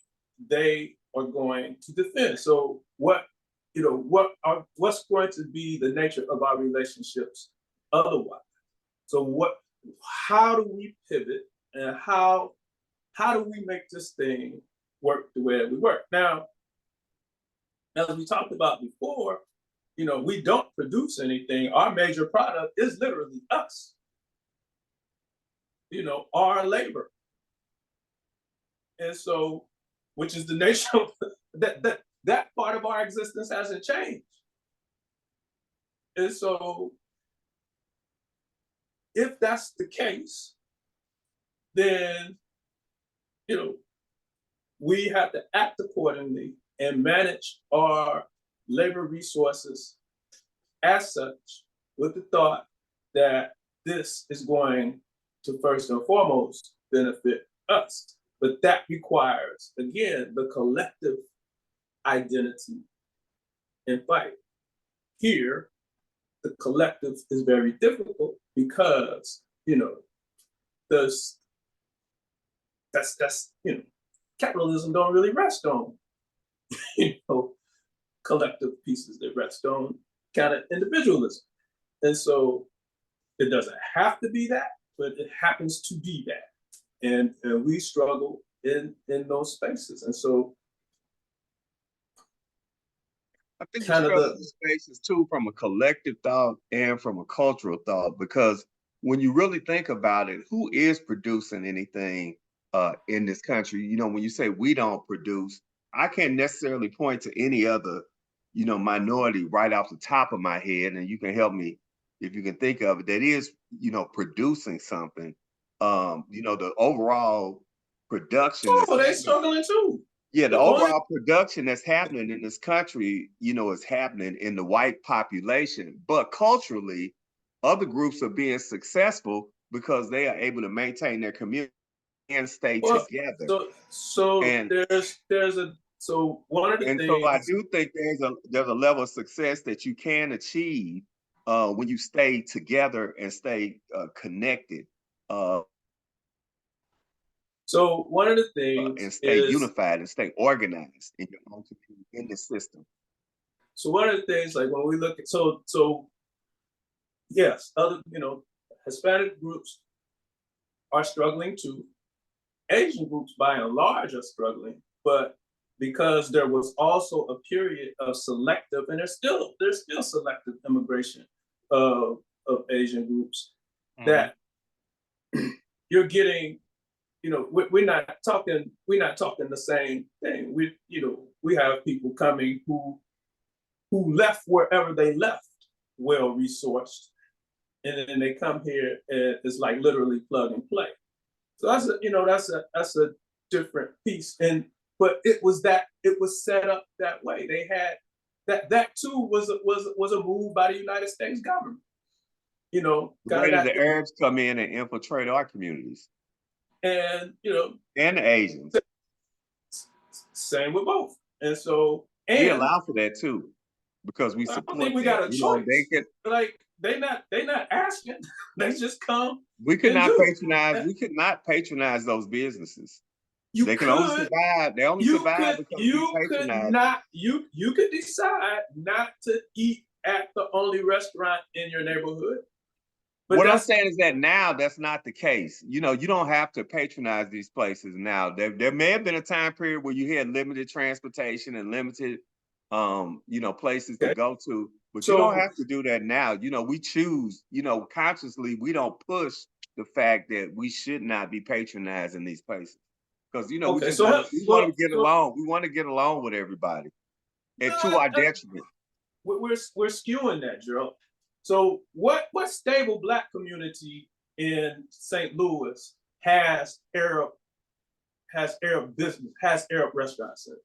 they are going to defend. So what's going to be the nature of our relationships otherwise? So how do we pivot, and how do we make this thing work the way that we work? Now, as we talked about before, we don't produce anything. Our major product is literally us. Our labor. And so, which is the nature of that part of our existence hasn't changed. And so, if that's the case, then, we have to act accordingly and manage our labor resources as such, with the thought that this is going to first and foremost benefit us. But that requires, again, the collective identity and fight. Here, the collective is very difficult because, capitalism don't really rest on, collective pieces. They rest on kind of individualism. And so it doesn't have to be that, but it happens to be that. And we struggle in those spaces. And so I think we struggle in spaces too from a collective thought and from a cultural thought, because when you really think about it, who is producing anything in this country? When you say we don't produce, I can't necessarily point to any other, minority right off the top of my head, and you can help me if you can think of it, that is, producing something you know, the overall production. Oh, they struggling too. Yeah, the The only- overall production that's happening in this country, you know, is happening in the white population. But culturally, other groups are being successful because they are able to maintain their community and stay Well, together. so And so one of the and things. so I do think there's a level of success that you can achieve when you stay together and stay connected So one of the and things stay is unified and stay organized in your own community, in the system. so one of the things, like when we look at so yes, other Hispanic groups are struggling too. Asian groups by and large are struggling, but because there was also a period of selective, and there's still selective immigration of Asian groups that you're getting, we're not talking the same thing. We have people coming who left wherever they left well resourced, and then they come here and it's like literally plug and play. So that's a different piece. But it was set up that way. They had that too was a move by the United States government. Where did the Arabs come in and infiltrate our communities? And and the Asians. Same with both. And so we allow for that too, because we support. I think we got a choice. They're not asking. They just come. We could not patronize. We could not patronize those businesses. They can only survive. They only survive because we patronize. You could decide not to eat at the only restaurant in your neighborhood. But what I'm saying is that now that's not the case. You don't have to patronize these places now. There may have been a time period where you had limited transportation and limited, places to go to. But you don't have to do that now. We choose, consciously, we don't push the fact that we should not be patronizing these places. Because, we want to get along. We want to get along with everybody. And to our detriment. We're skewing that, Gerald. So what stable Black community in St. Louis has Arab business, has Arab restaurants in?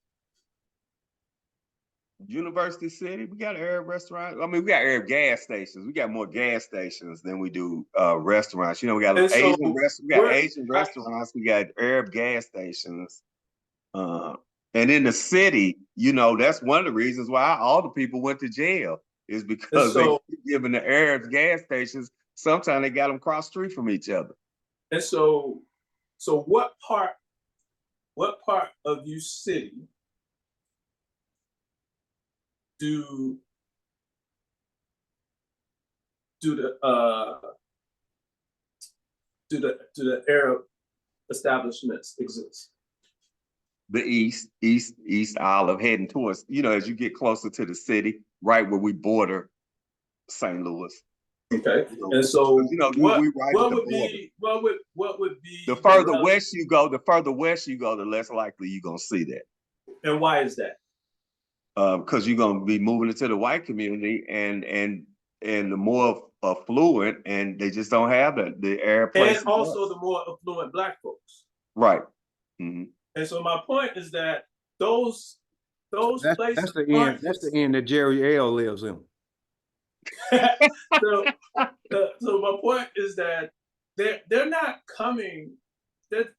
University City, we got Arab restaurants. I mean, we got Arab gas stations. We got more gas stations than we do restaurants. We got Asian restaurants. We got Arab gas stations. And in the city, that's one of the reasons why all the people went to jail is because they keep giving the Arabs gas stations. Sometimes they got them cross street from each other. And so what part of your city do the Arab establishments exist? The East Olive, heading towards, as you get closer to the city, right where we border St. Louis. Okay. And so what would be the further west you go, the less likely you're gonna see that. And why is that? Because you're gonna be moving into the white community and the more affluent, and they just don't have the Arab places. And also the more affluent Black folks. Right. Mm-hmm. And so my point is that those places. That's the end that Jerry L lives in. So my point is that they're not coming. They're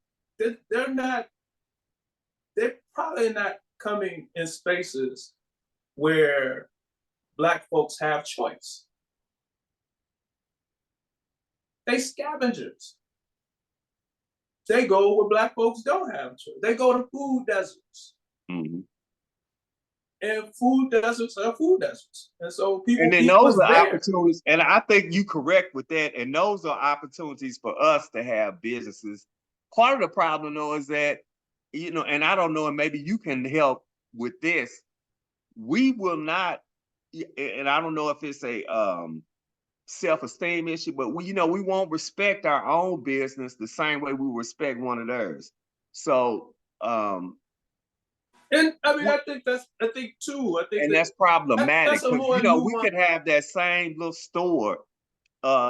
probably not coming in spaces where Black folks have choice. They scavengers. They go where Black folks don't have choice. They go to food deserts. Mm-hmm. And food deserts are food deserts. And so people. And then those are opportunities. And I think you correct with that. And those are opportunities for us to have businesses. Part of the problem, though, is that, and I don't know, and maybe you can help with this. We will not, and I don't know if it's a self-esteem issue, but we won't respect our own business the same way we respect one of theirs. So, and I mean, I think that's problematic. That's problematic because we could have that same little store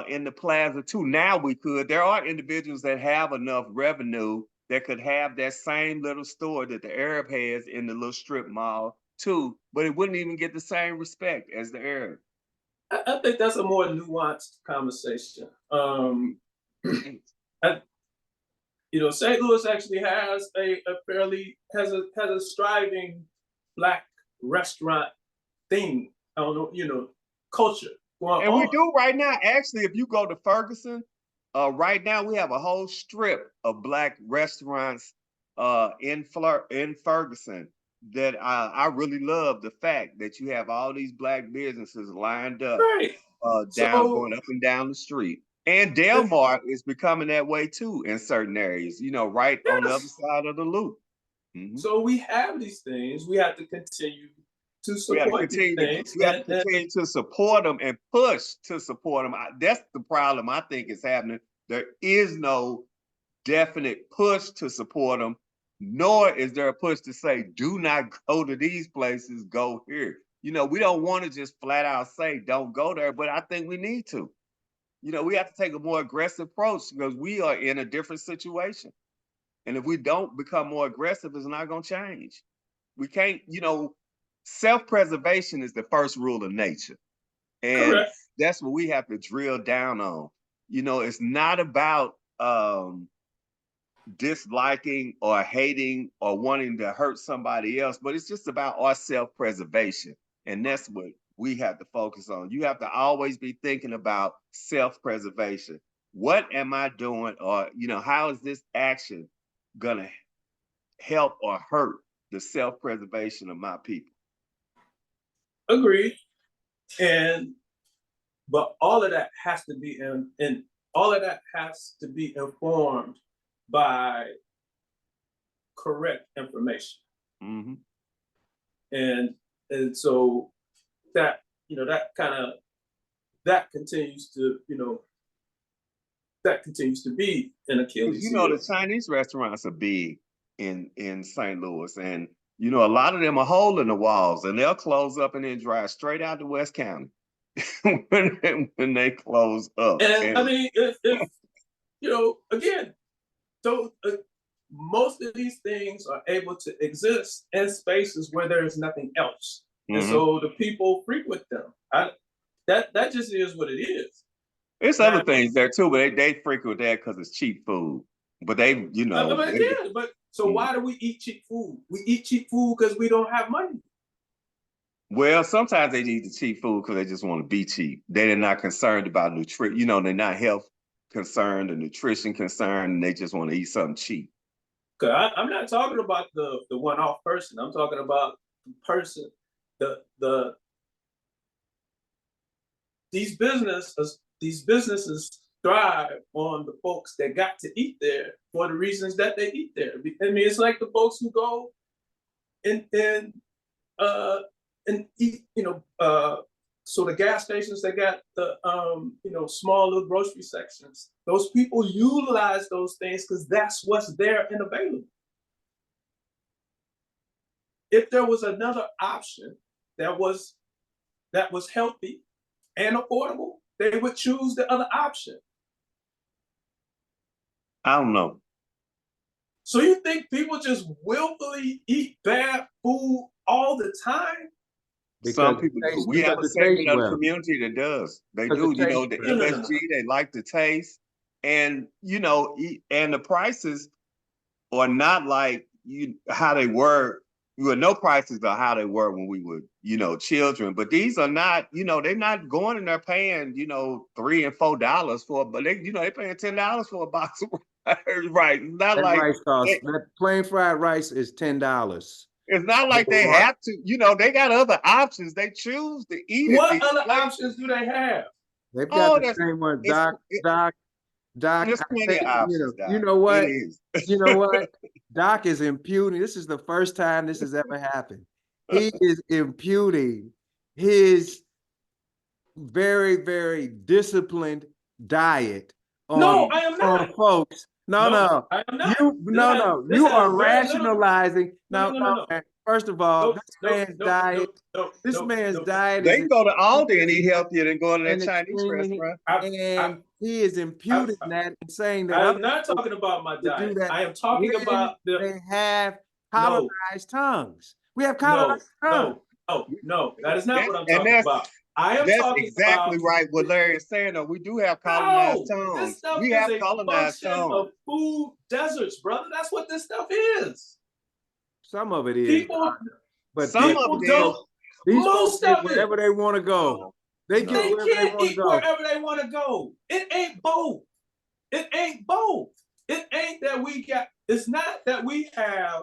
in the plaza too. Now we could. There are individuals that have enough revenue that could have that same little store that the Arab has in the little strip mall too, but it wouldn't even get the same respect as the Arab. I think that's a more nuanced conversation. I, St. Louis actually has has a striving Black restaurant thing. I don't know, culture going And we on. do right now. Actually, if you go to Ferguson, right now we have a whole strip of Black restaurants in Ferguson that I really love the fact that you have all these Black businesses lined up Right. going up and down the street. And Delmar is becoming that way too in certain areas, right on the other Yes. side of the loop. Mhm. So we have these things. We have to continue to We have to support these continue to things. we have to continue to support them and push to support them. That's the problem I think is happening. There is no definite push to support them, nor is there a push to say, do not go to these places, go here. We don't want to just flat out say, don't go there, but I think we need to. We have to take a more aggressive approach because we are in a different situation. And if we don't become more aggressive, it's not going to change. We can't, self-preservation is the first rule of nature. And Correct. that's what we have to drill down on. It's not about disliking or hating or wanting to hurt somebody else, but it's just about our self-preservation. And that's what we have to focus on. You have to always be thinking about self-preservation. What am I doing? Or, how is this action gonna help or hurt the self-preservation of my people? Agreed. But all of that has to be all of that has to be informed by correct information. Mm-hmm. And so that that continues to be an Achilles heel. The Chinese restaurants are big in St. Louis, and a lot of them are hole in the walls, and they'll close up and then drive straight out to West County when they close up. And I mean, if again, so most of these things are able to exist in spaces where there is nothing else, and so the people frequent them. That just is what it is. It's other things there too, but they frequent that because it's cheap food. But So why do we eat cheap food? We eat cheap food because we don't have money. Well, sometimes they eat the cheap food because they just want to be cheap. They're not concerned about nutrition. They're not health concerned or nutrition concerned, and they just want to eat something cheap. I'm not talking about the one-off person. I'm talking about the person, these businesses thrive on the folks that got to eat there for the reasons that they eat there. I mean, it's like the folks who go and eat, so the gas stations that got the small little grocery sections, those people utilize those things because that's what's there and available. If there was another option that was healthy and affordable, they would choose the other option. I don't know. So you think people just willfully eat bad food all the time? Some people do. We have a segment of the community that does. They do. The MSG, they like the taste, and and the prices are not like how they were. No prices are how they were when we were, children. But these are not, they're not going and they're paying, $3 and $4 for, but they paying $10 for a box of rice. Right? It's not like rice cost. That plain fried rice is $10. It's not like they have to, they got other options. They choose to eat it. What other options do they have? They've got the same one, Doc. There's plenty of options. You know what? You know what? Doc is imputing. This is the first time this has ever happened. He is imputing his very, very disciplined diet on, no, I am not. On folks. No, I am not. You are rationalizing. No. First of all, Nope, this nope, man's nope, diet, nope, this nope, man's nope. diet They is can go to Aldi and eat extremely- healthier than going to that and Chinese extremely, restaurant. and he is imputing that and saying that I am other not folks talking about my to do diet. that I am talking when about they have no, colonized tongues. We have no, colonized tongues. no. That is not what I'm And talking about. I am that's talking exactly about right what Larry is saying, though. We do have colonized no. This tongues. stuff We is have a colonized function tongues. of food deserts, brother. That's what this stuff is. Some of it is, People, but Some of people it don't. is. these Most folks get of it. wherever they want to go. They No. get They wherever they can't want to eat go. wherever they want to go. It ain't both. It ain't both. It ain't that we got. It's not that we have.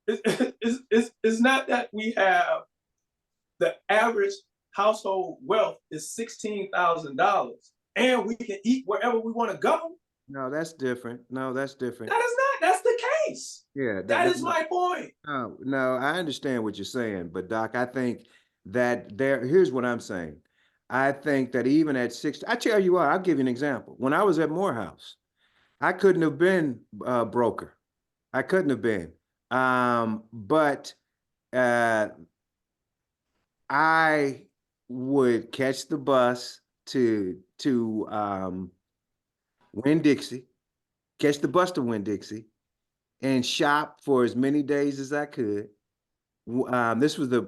It's not that we have the average household wealth is $16,000 and we can eat wherever we want to go. No, that's different. No, that's different. That is not. That's the case. Yeah, That is my point. No, I understand what you're saying, but Doc, I think that here's what I'm saying. I think that even at 60, I tell you what, I'll give you an example. When I was at Morehouse, I couldn't have been a broker. I couldn't have been. But I would catch the bus to Winn-Dixie, catch the bus to Winn-Dixie, and shop for as many days as I could. This was there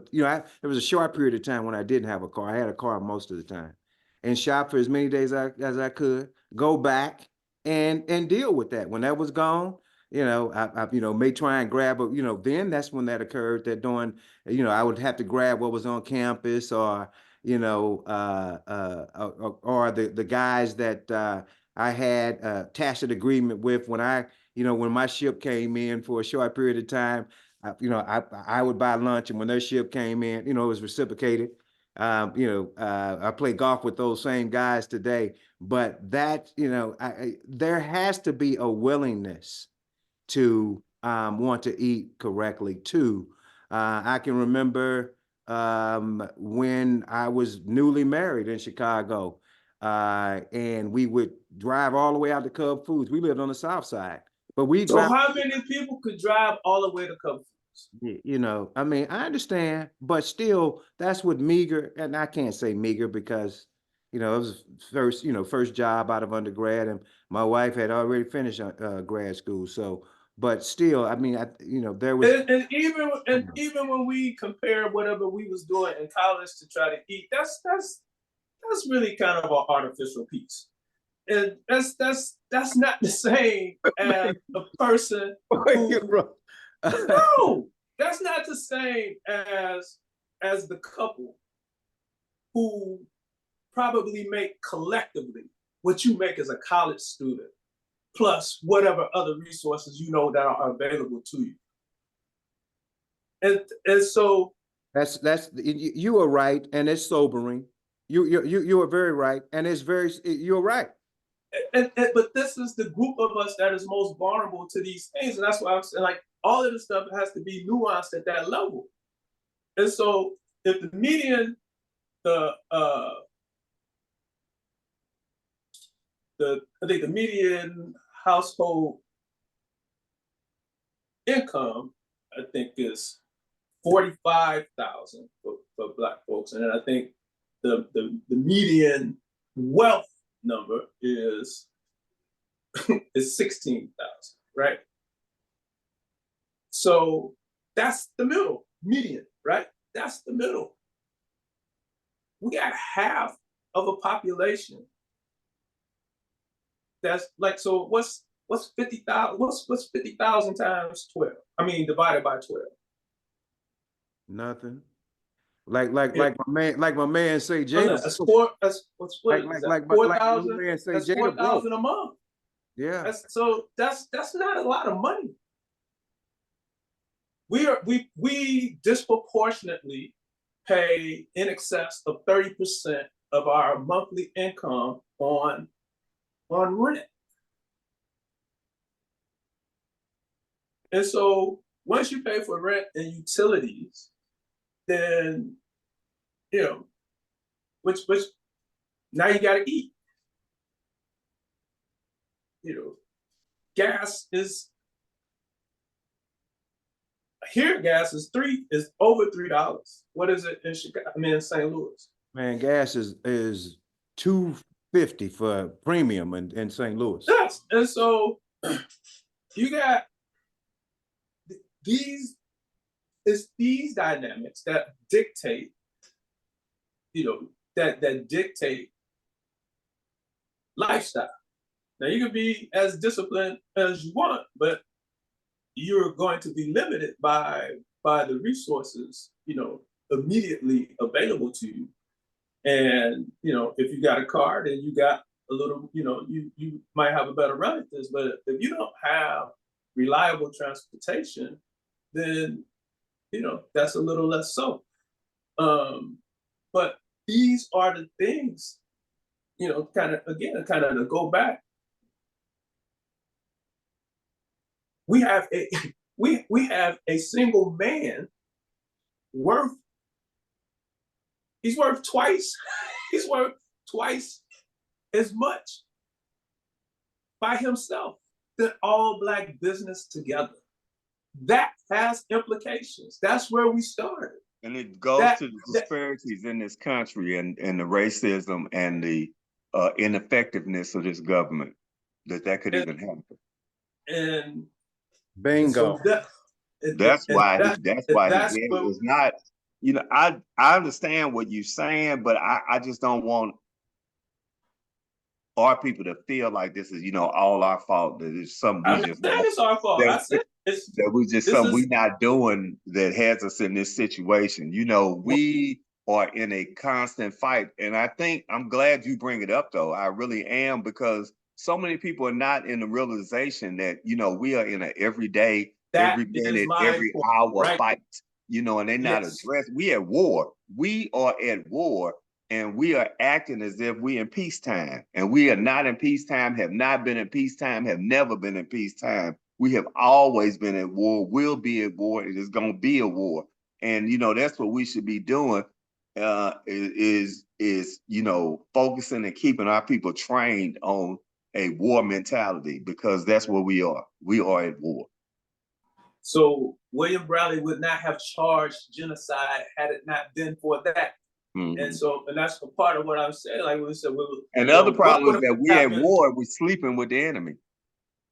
was a short period of time when I didn't have a car. I had a car most of the time, and shop for as many days as I could. Go back and deal with that. When that was gone, I may try and grab a, then that's when that occurred. That doing, I would have to grab what was on campus, or or the guys that I had a tacit agreement with when my ship came in for a short period of time. I would buy lunch, and when their ship came in, it was reciprocated. I play golf with those same guys today, but that, there has to be a willingness to want to eat correctly too. I can remember when I was newly married in Chicago, and we would drive all the way out to Cub Foods. We lived on the South Side, but we So drive. how many people could drive all the way to Cub Foods? I mean, I understand, but still, that's what meager, and I can't say meager because, it was first job out of undergrad, and my wife had already finished grad school. So, but still, I mean, there was. And even when we compare whatever we was doing in college to try to eat, that's really kind of an artificial piece. And that's not the same as a person who, no, that's not the same as the couple who probably make collectively what you make as a college student, plus whatever other resources that are available to you. And so you are right, and it's sobering. You are very right, and you're right. but this is the group of us that is most vulnerable to these things, and that's why I'm saying, like, all of this stuff has to be nuanced at that level. And so if the median, I think the median household income, I think, is 45,000 for Black folks, and then I think the median wealth number is 16,000, right? So that's the middle, median, right? That's the middle. We got half of a population that's like, so what's 50,000? What's 50,000 times 12? I mean, divided by 12. Nothing. Like my man say, Jada. That's four. That's what's what? Like 4,000. That's 4,000 a month. Yeah. That's not a lot of money. We disproportionately pay in excess of 30% of our monthly income on rent. And so once you pay for rent and utilities, then which now you got to eat. Gas is Here, gas is over $3. What is it in Chicago? I mean, in St. Louis. Man, gas is $2.50 for premium in St. Louis. Yes, and so you got these. It's these dynamics that dictate, that dictate lifestyle. Now you can be as disciplined as you want, but you're going to be limited by the resources, immediately available to you. And if you got a car, then you got a little, you might have a better run at this. But if you don't have reliable transportation, then that's a little less so. But these are the things, kind of to go back. We have a single man he's worth twice as much by himself than all Black business together. That has implications. That's where we started. And it goes to the disparities in this country and the racism and the ineffectiveness of this government that could even happen. And bingo. So that's why it's not, I understand what you're saying, but I just don't want our people to feel like this is, all our fault. That it's something it's our fault. That we just something we're not doing that has us in this situation. We are in a constant fight. And I think I'm glad you bring it up, though. I really am, because so many people are not in the realization that, we are in an everyday, every minute, every hour fight, and they're not addressed. We at war. We are at war. And we are acting as if we're in peacetime. And we are not in peacetime, have not been in peacetime, have never been in peacetime. We have always been at war, will be at war, it is going to be a war. And, that's what we should be doing, is focusing and keeping our people trained on a war mentality, because that's what we are. We are at war. So William Bradley would not have charged genocide had it not been for that. Mm-hmm. And that's a part of what I'm saying. Like we said, and the other problem is that we at war, we're sleeping with the enemy.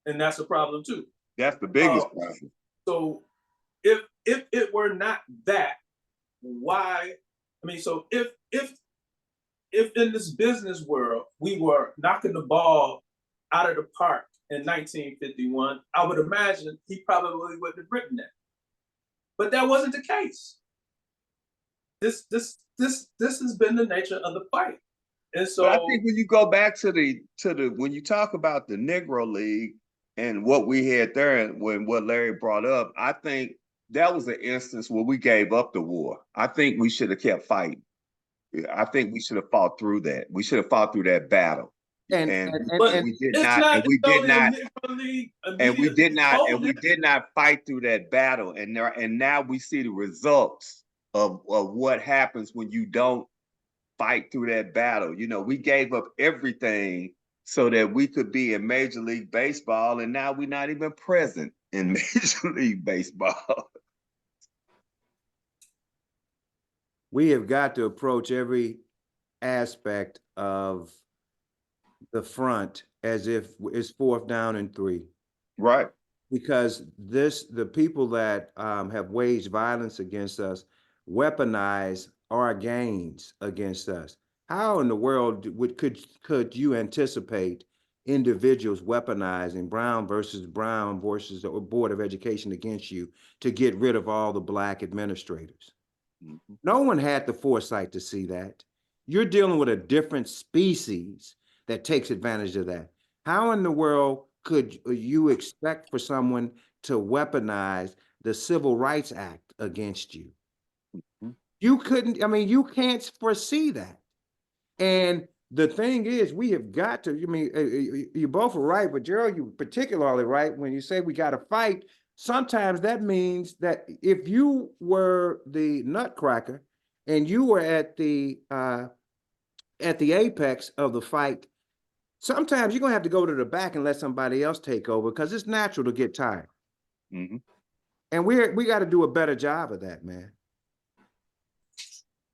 And that's a problem too. That's the biggest problem. So if it were not that, why? I mean, so if in this business world we were knocking the ball out of the park in 1951, I would imagine he probably wouldn't have written that. But that wasn't the case. This has been the nature of the fight. And so I think when you go back to the when you talk about the Negro League and what we had there, and what Larry brought up, I think that was an instance where we gave up the war. I think we should have kept fighting. I think we should have fought through that. We should have fought through that battle. And we did not fight through that battle. And now we see the results of what happens when you don't fight through that battle. We gave up everything so that we could be in Major League Baseball, and now we're not even present in Major League Baseball. We have got to approach every aspect of the front as if it's 4th down and 3. Right. Because the people that have waged violence against us weaponize our gains against us. How in the world could you anticipate individuals weaponizing Brown versus the Board of Education against you to get rid of all the Black administrators? Mm-hmm. No one had the foresight to see that. You're dealing with a different species that takes advantage of that. How in the world could you expect for someone to weaponize the Civil Rights Act against you? You couldn't, you can't foresee that. And the thing is, we have got to, you both are right, but Gerald, you particularly right when you say we got to fight. Sometimes that means that if you were the nutcracker and you were at the apex of the fight, sometimes you're going to have to go to the back and let somebody else take over, because it's natural to get tired. Mm-hmm. And we got to do a better job of that, man.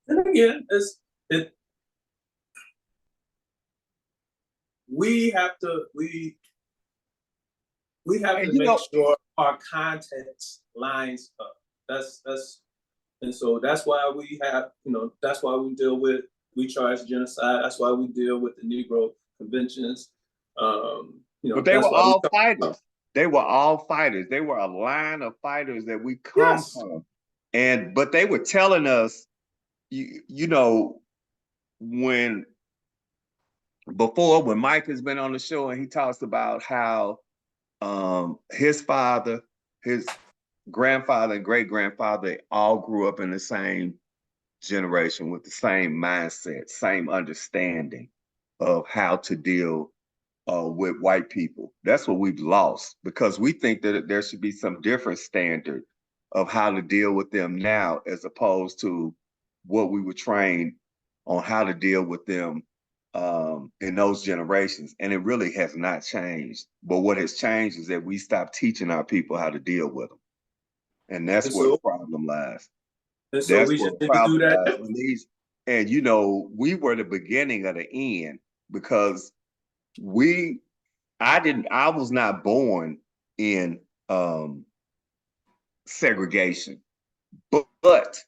And again, we have to And make sure our content lines up. And so that's why we have, that's why we charge genocide. That's why we deal with the Negro conventions. But they that's were why all fighters. They were all fighters. They were a line of fighters that we come from. But they were telling us, you know, when Mike has been on the show and he talks about how his father, his grandfather and great grandfather all grew up in the same generation with the same mindset, same understanding of how to deal with white people. That's what we've lost, because we think that there should be some different standard of how to deal with them now, as opposed to what we were trained on how to deal with them in those generations. And it really has not changed. But what has changed is that we stopped teaching our people how to deal with them. And that's where the problem lies. And so we just need to do that. And we were the beginning of the end, because I was not born in segregation, but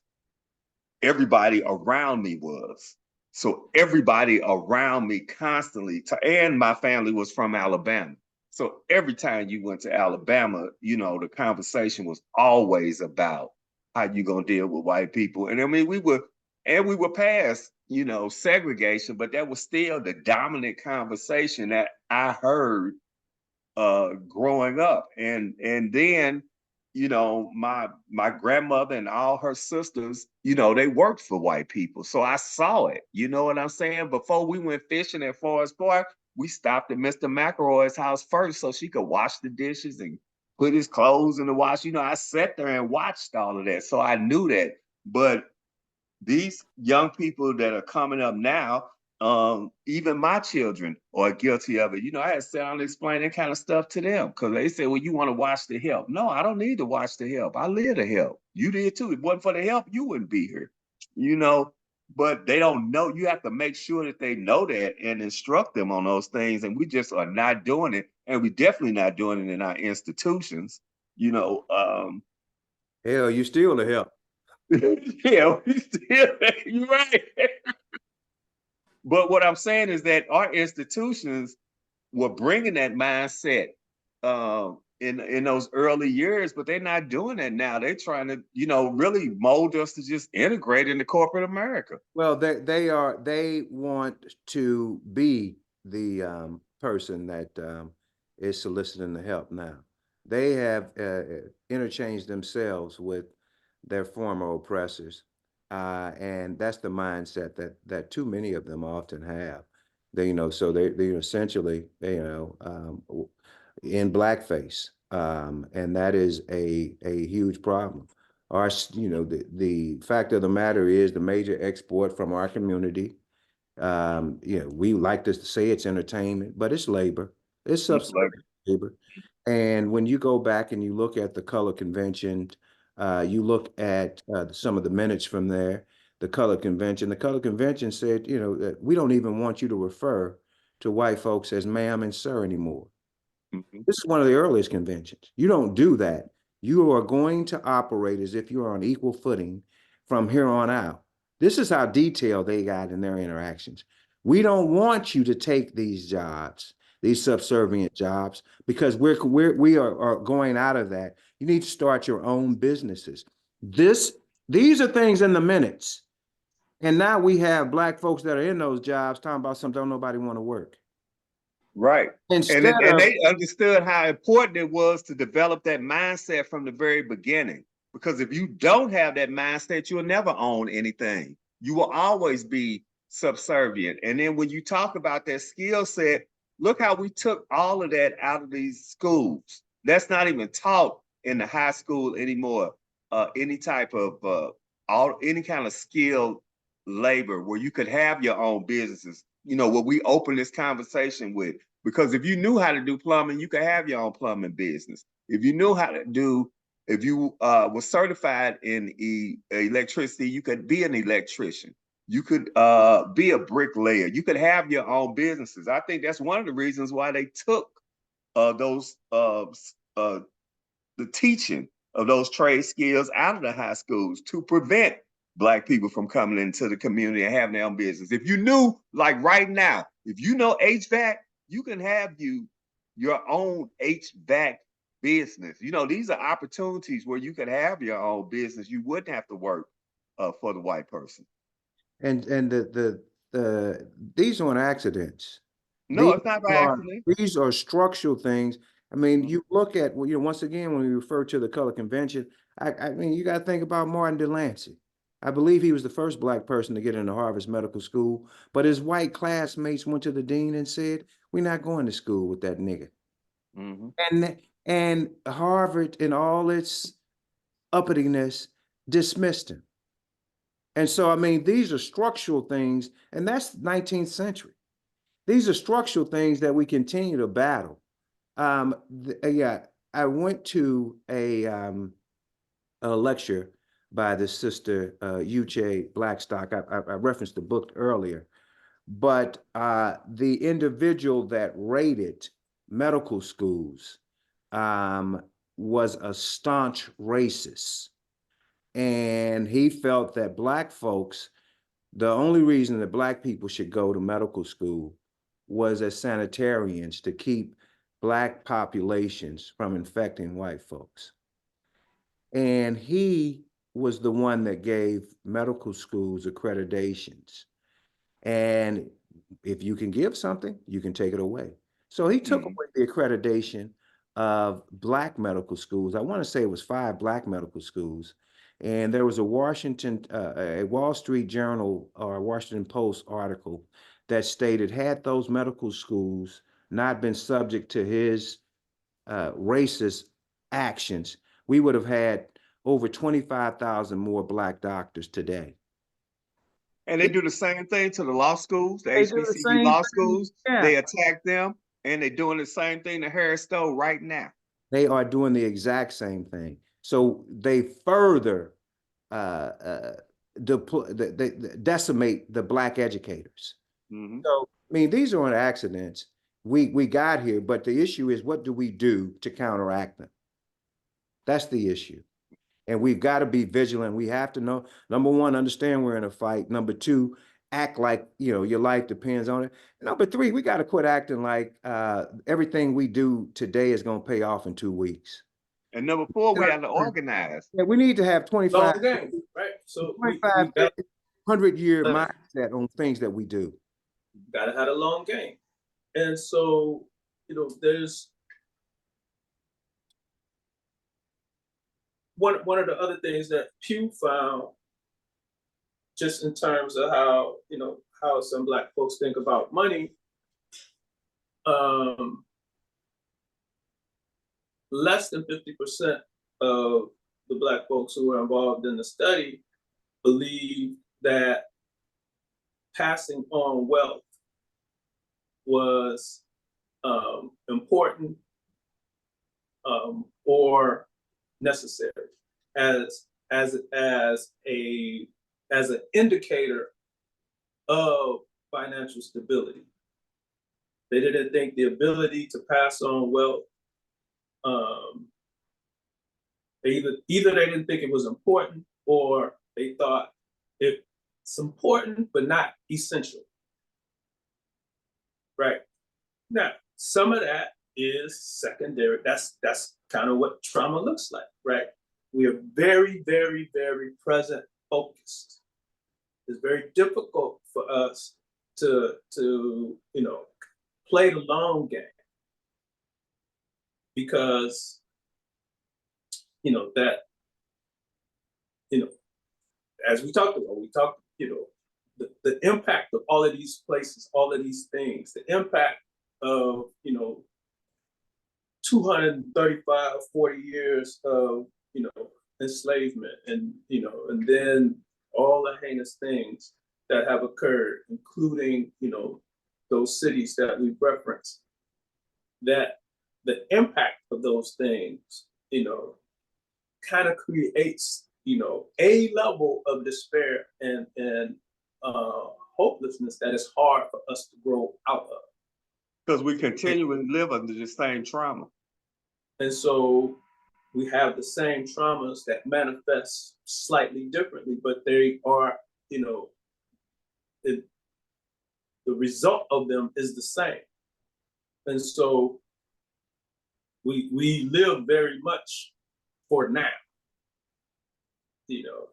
everybody around me was. So everybody around me constantly, and my family was from Alabama. So every time you went to Alabama, the conversation was always about how you gonna deal with white people. And I mean, we were past, segregation, but that was still the dominant conversation that I heard growing up. And then, my grandmother and all her sisters, they worked for white people. So I saw it, you know what I'm saying? Before we went fishing at Forest Park, we stopped at Mr. McElroy's house first so she could wash the dishes and put his clothes in the wash. I sat there and watched all of that. So I knew that. But these young people that are coming up now, even my children are guilty of it. I had to sit down and explain that kind of stuff to them, because they say, well, you want to watch the help. No, I don't need to watch the help. I live the help. You did too. If it wasn't for the help, you wouldn't be here. But they don't know. You have to make sure that they know that and instruct them on those things. And we just are not doing it. And we definitely not doing it in our institutions. Hell, you still the help. Yeah, you're right. But what I'm saying is that our institutions were bringing that mindset in those early years, but they're not doing that now. They're trying to, really mold us to just integrate into corporate America. Well, they want to be the person that is soliciting the help now. They have interchanged themselves with their former oppressors. And that's the mindset that too many of them often have. So they essentially, in blackface. And that is a huge problem. The fact of the matter is, the major export from our community, we like to say it's entertainment, but it's labor. It's subsidized labor. And when you go back and you look at the color convention, you look at some of the minutes from there, the color convention said, that we don't even want you to refer to white folks as ma'am and sir anymore. Mm-hmm. This is one of the earliest conventions. You don't do that. You are going to operate as if you're on equal footing from here on out. This is how detailed they got in their interactions. We don't want you to take these jobs, these subservient jobs, because we are going out of that. You need to start your own businesses. These are things in the minutes. And now we have black folks that are in those jobs talking about something don't nobody want to work. Right. And Instead they understood how important it was to develop that mindset from the very beginning. Because if you don't have that mindset, you'll never own anything. You will always be subservient. And then when you talk about that skill set, look how we took all of that out of these schools. That's not even taught in the high school anymore. Any type of any kind of skilled labor where you could have your own businesses. What we open this conversation with, because if you knew how to do plumbing, you could have your own plumbing business. If you knew how to do If you were certified in electricity, you could be an electrician. You could be a bricklayer. You could have your own businesses. I think that's one of the reasons why they took those the teaching of those trade skills out of the high schools to prevent Black people from coming into the community and having their own business. If you knew, like right now, if you know HVAC, you can have your own HVAC business. You know, these are opportunities where you could have your own business. You wouldn't have to work for the white person. And these aren't accidents. No, These it's not by are, accident. these are structural things. I mean, you look at, you know, once again, when we refer to the color convention, I mean, you got to think about Martin Delancey. I believe he was the first Black person to get into Harvard Medical School, but his white classmates went to the dean and said, "We're not going to school with that nigga." And Harvard, in all its uppityness, dismissed him. And so, I mean, these are structural things, and that's 19th century. These are structural things that we continue to battle. Yeah, I went to a lecture by this sister, Uche Blackstock. I referenced the book earlier, but the individual that rated medical schools was a staunch racist. And he felt that Black folks, the only reason that Black people should go to medical school was as sanitarians to keep Black populations from infecting white folks. And he was the one that gave medical schools accreditations. And if you can give something, you can take it away. So he took away the accreditation of Black medical schools. I want to say it was 5 Black medical schools. And there was a a Wall Street Journal or Washington Post article that stated, had those medical schools not been subject to his racist actions, we would have had over 25,000 more Black doctors today. And they do the same thing to the law schools, the They do the HBCU same law thing. schools. Yeah. They attack them, and they're doing the same thing to Harris Stowe right now. They are doing the exact same thing. So they further decimate the Black educators. So, I mean, these aren't accidents. We got here, but the issue is, what do we do to counteract them? That's the issue. And we've got to be vigilant. We have to know, number one, understand we're in a fight. Number two, act like, you know, your life depends on it. Number three, we got to quit acting like everything we do today is going to pay off in 2 weeks. And number four, we have to organize. Yeah, we need to have 25, Long game, right? So 25, 100-year mindset on things that we do. gotta have a long game. And so, you know, there's one of the other things that Pew found, just in terms of how, you know, how some Black folks think about money, less than 50% of the Black folks who were involved in the study believe that passing on wealth was important or necessary as an indicator of financial stability. They didn't think the ability to pass on wealth, either they didn't think it was important, or they thought it's important but not essential. Right. Now, some of that is secondary. That's kind of what trauma looks like, right? We are very, very, very present focused. It's very difficult for us to you know, play the long game, because you know that, you know, as we talked about, you know, the impact of all of these places, all of these things, the impact of, you know, 235, 40 years of, you know, enslavement, and, you know, and then all the heinous things that have occurred, including, you know, those cities that we've referenced, that the impact of those things, you know, kind of creates, a level of despair and hopelessness that is hard for us to grow out of. Because we continually live under the same trauma. And so we have the same traumas that manifest slightly differently, but they are, the result of them is the same. And so we live very much for now,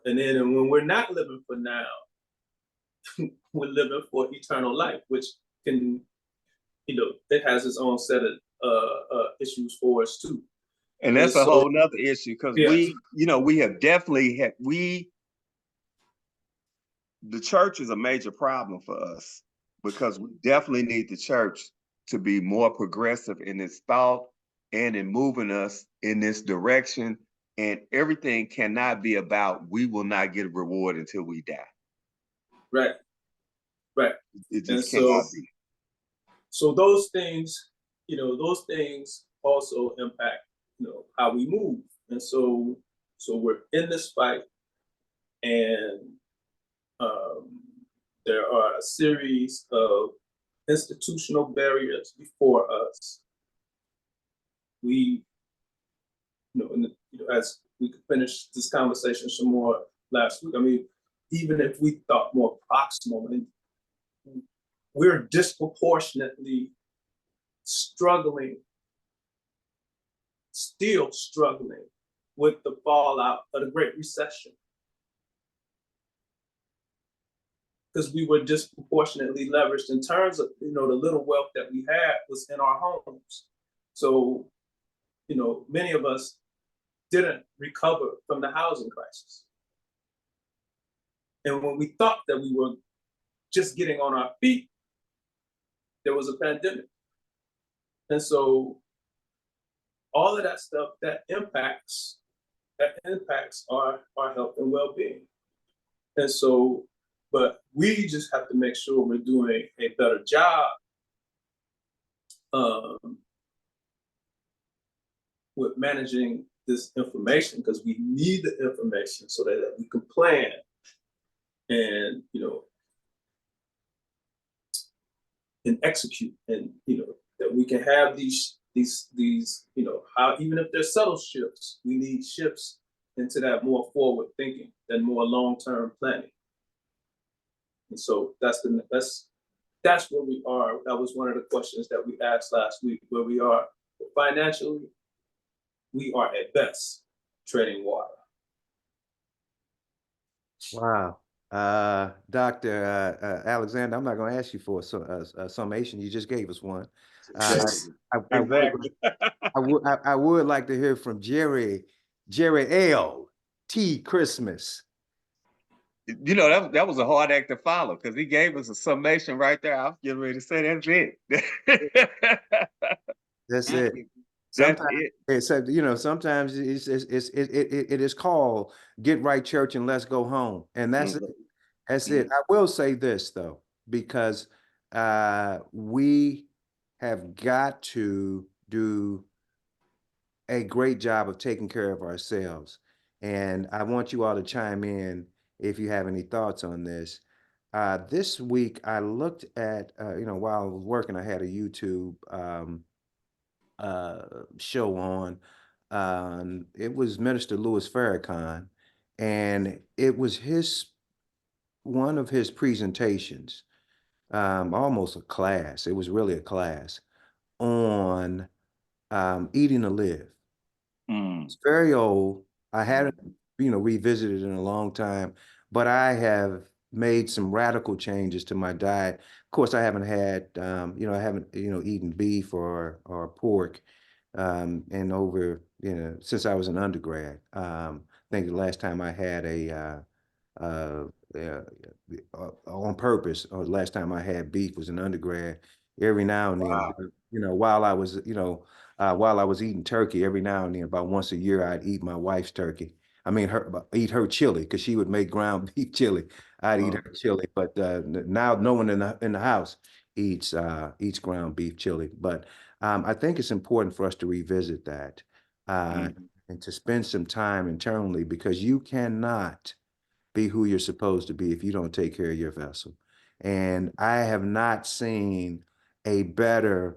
and then when we're not living for now, we're living for eternal life, which can, it has its own set of issues for us too. And that's a whole nother issue, because we have definitely the church is a major problem for us, because we definitely need the church to be more progressive in its thought and in moving us in this direction. And everything cannot be about, we will not get a reward until we die. Right. It just cannot be. So those things, also impact, how we move. And so we're in this fight, and there are a series of institutional barriers before us. We, as we could finish this conversation some more last week, I mean, even if we thought more proximal, and we're disproportionately still struggling with the fallout of the Great Recession, because we were disproportionately leveraged in terms of, the little wealth that we had was in our homes. So, many of us didn't recover from the housing crisis. And when we thought that we were just getting on our feet, there was a pandemic. And so all of that stuff that impacts our health and well-being. And so, but we just have to make sure we're doing a better job with managing this information, because we need the information so that we can plan and, and execute, and, that we can have these, how, even if there's subtle shifts, we need shifts into that more forward thinking and more long-term planning. And so that's where we are. That was one of the questions that we asked last week, where we are financially. We are at best treading water. Wow. Dr. Alexander, I'm not going to ask you for a summation. You just gave us one. Exactly. I would like to hear from Jerry L. T. Christmas. That was a hard act to follow, because he gave us a summation right there. I was getting ready to say that's it. That's it. That's it. Sometimes it is called Get Right Church and Let's Go Home. And that's it. That's it. I will say this though, because we have got to do a great job of taking care of ourselves. And I want you all to chime in if you have any thoughts on this. This week I looked at, while I was working, I had a YouTube show on. It was Minister Louis Farrakhan, and it was one of his presentations, almost a class. It was really a class on eating to live. It's very old. I haven't, revisited it in a long time, but I have made some radical changes to my diet. Of course, I haven't had, I haven't, eaten beef or pork and over, since I was an undergrad. I think the last time I had on purpose, or the last time I had beef was an undergrad. Every now and then, wow. While I was eating turkey, every now and then, about once a year, I'd eat my wife's turkey. I mean, eat her chili, because she would make ground beef chili. I'd eat her chili, but now no one in the house eats ground beef chili. But I think it's important for us to revisit that. and to spend some time internally, because you cannot be who you're supposed to be if you don't take care of your vessel. And I have not seen a better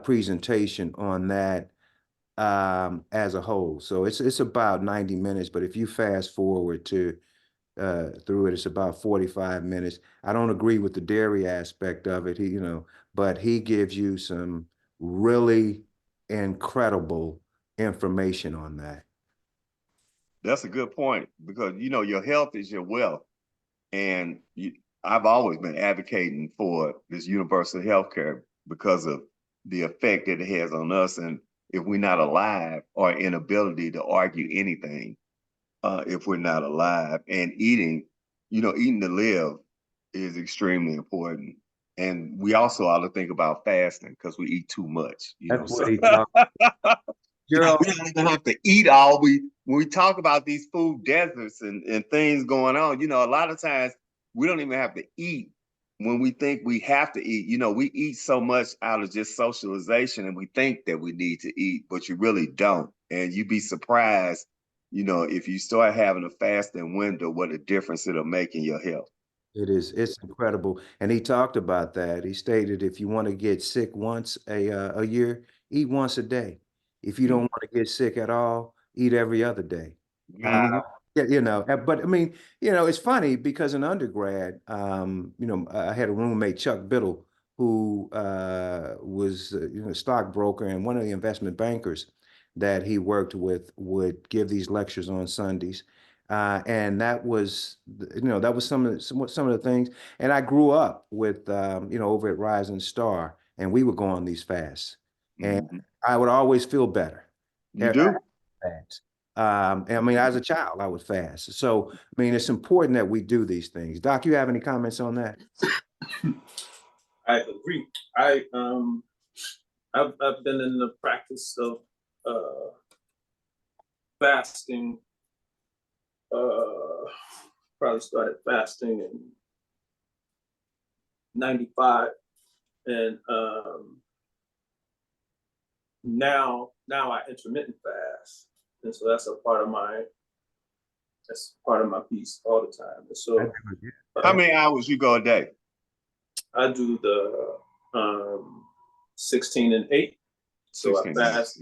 presentation on that as a whole. So it's about 90 minutes, but if you fast forward to through it, it's about 45 minutes. I don't agree with the dairy aspect of it, but he gives you some really incredible information on that. That's a good point, because your health is your wealth, and I've always been advocating for this universal health care because of the effect that it has on us, and if we're not alive, our inability to argue anything, if we're not alive, and eating to live is extremely important. And we also ought to think about fasting, because we eat too much. That's So what he thought. we don't even have to eat all when we talk about these food deserts and things going on. A lot of times we don't even have to eat when we think we have to eat. We eat so much out of just socialization, and we think that we need to eat, but you really don't. And you'd be surprised, if you start having a fasting window, what a difference it'll make in your health. It's incredible. And he talked about that. He stated, if you want to get sick once a year, eat once a day. If you don't want to get sick at all, eat every other day. Mhm. But I mean, it's funny because in undergrad, I had a roommate, Chuck Biddle, who was, a stockbroker, and one of the investment bankers that he worked with would give these lectures on Sundays. And that was, that was some of the things. And I grew up with, over at Rising Star, and we would go on these fasts, and Mhm. I would always feel better. You do? Fast. And I mean, as a child, I would fast. So, I mean, it's important that we do these things. Doc, you have any comments on that? I agree. I've been in the practice of fasting. Probably started fasting in '95, and now I intermittent fast, and so that's part of my piece all the time. And so How many hours you go a day? I do the 16 and 8. So 16. I fast,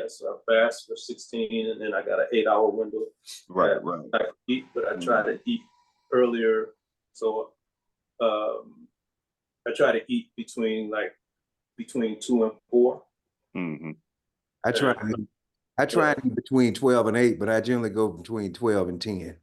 so I fast for 16, and then I got an 8-hour window. Right. I eat, but I try to eat earlier. So I try to eat between 2 and 4. Mm-hmm. I try to eat between 12 and 8, but I generally go between 12 and 10.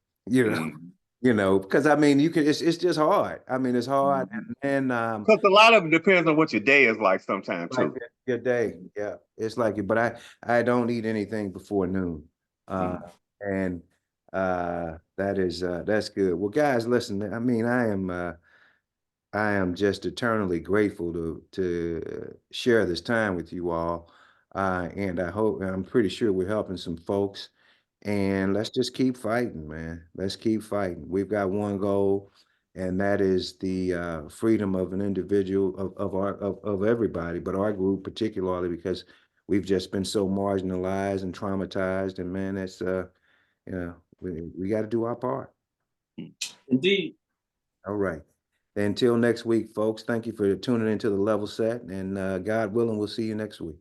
Because I mean, it's just hard. I mean, it's hard, and Because a lot of it depends on what your day is like sometimes like too. your day, yeah, it's like it. But I don't eat anything before noon, and that's good. Well, guys, listen. I mean, I am just eternally grateful to share this time with you all. And I'm pretty sure we're helping some folks. And let's just keep fighting, man. Let's keep fighting. We've got one goal, and that is the freedom of an individual, of everybody, but our group particularly, because we've just been so marginalized and traumatized. And man, we got to do our part. Indeed. All right. Until next week, folks, thank you for tuning into the Level Set, and God willing, we'll see you next week.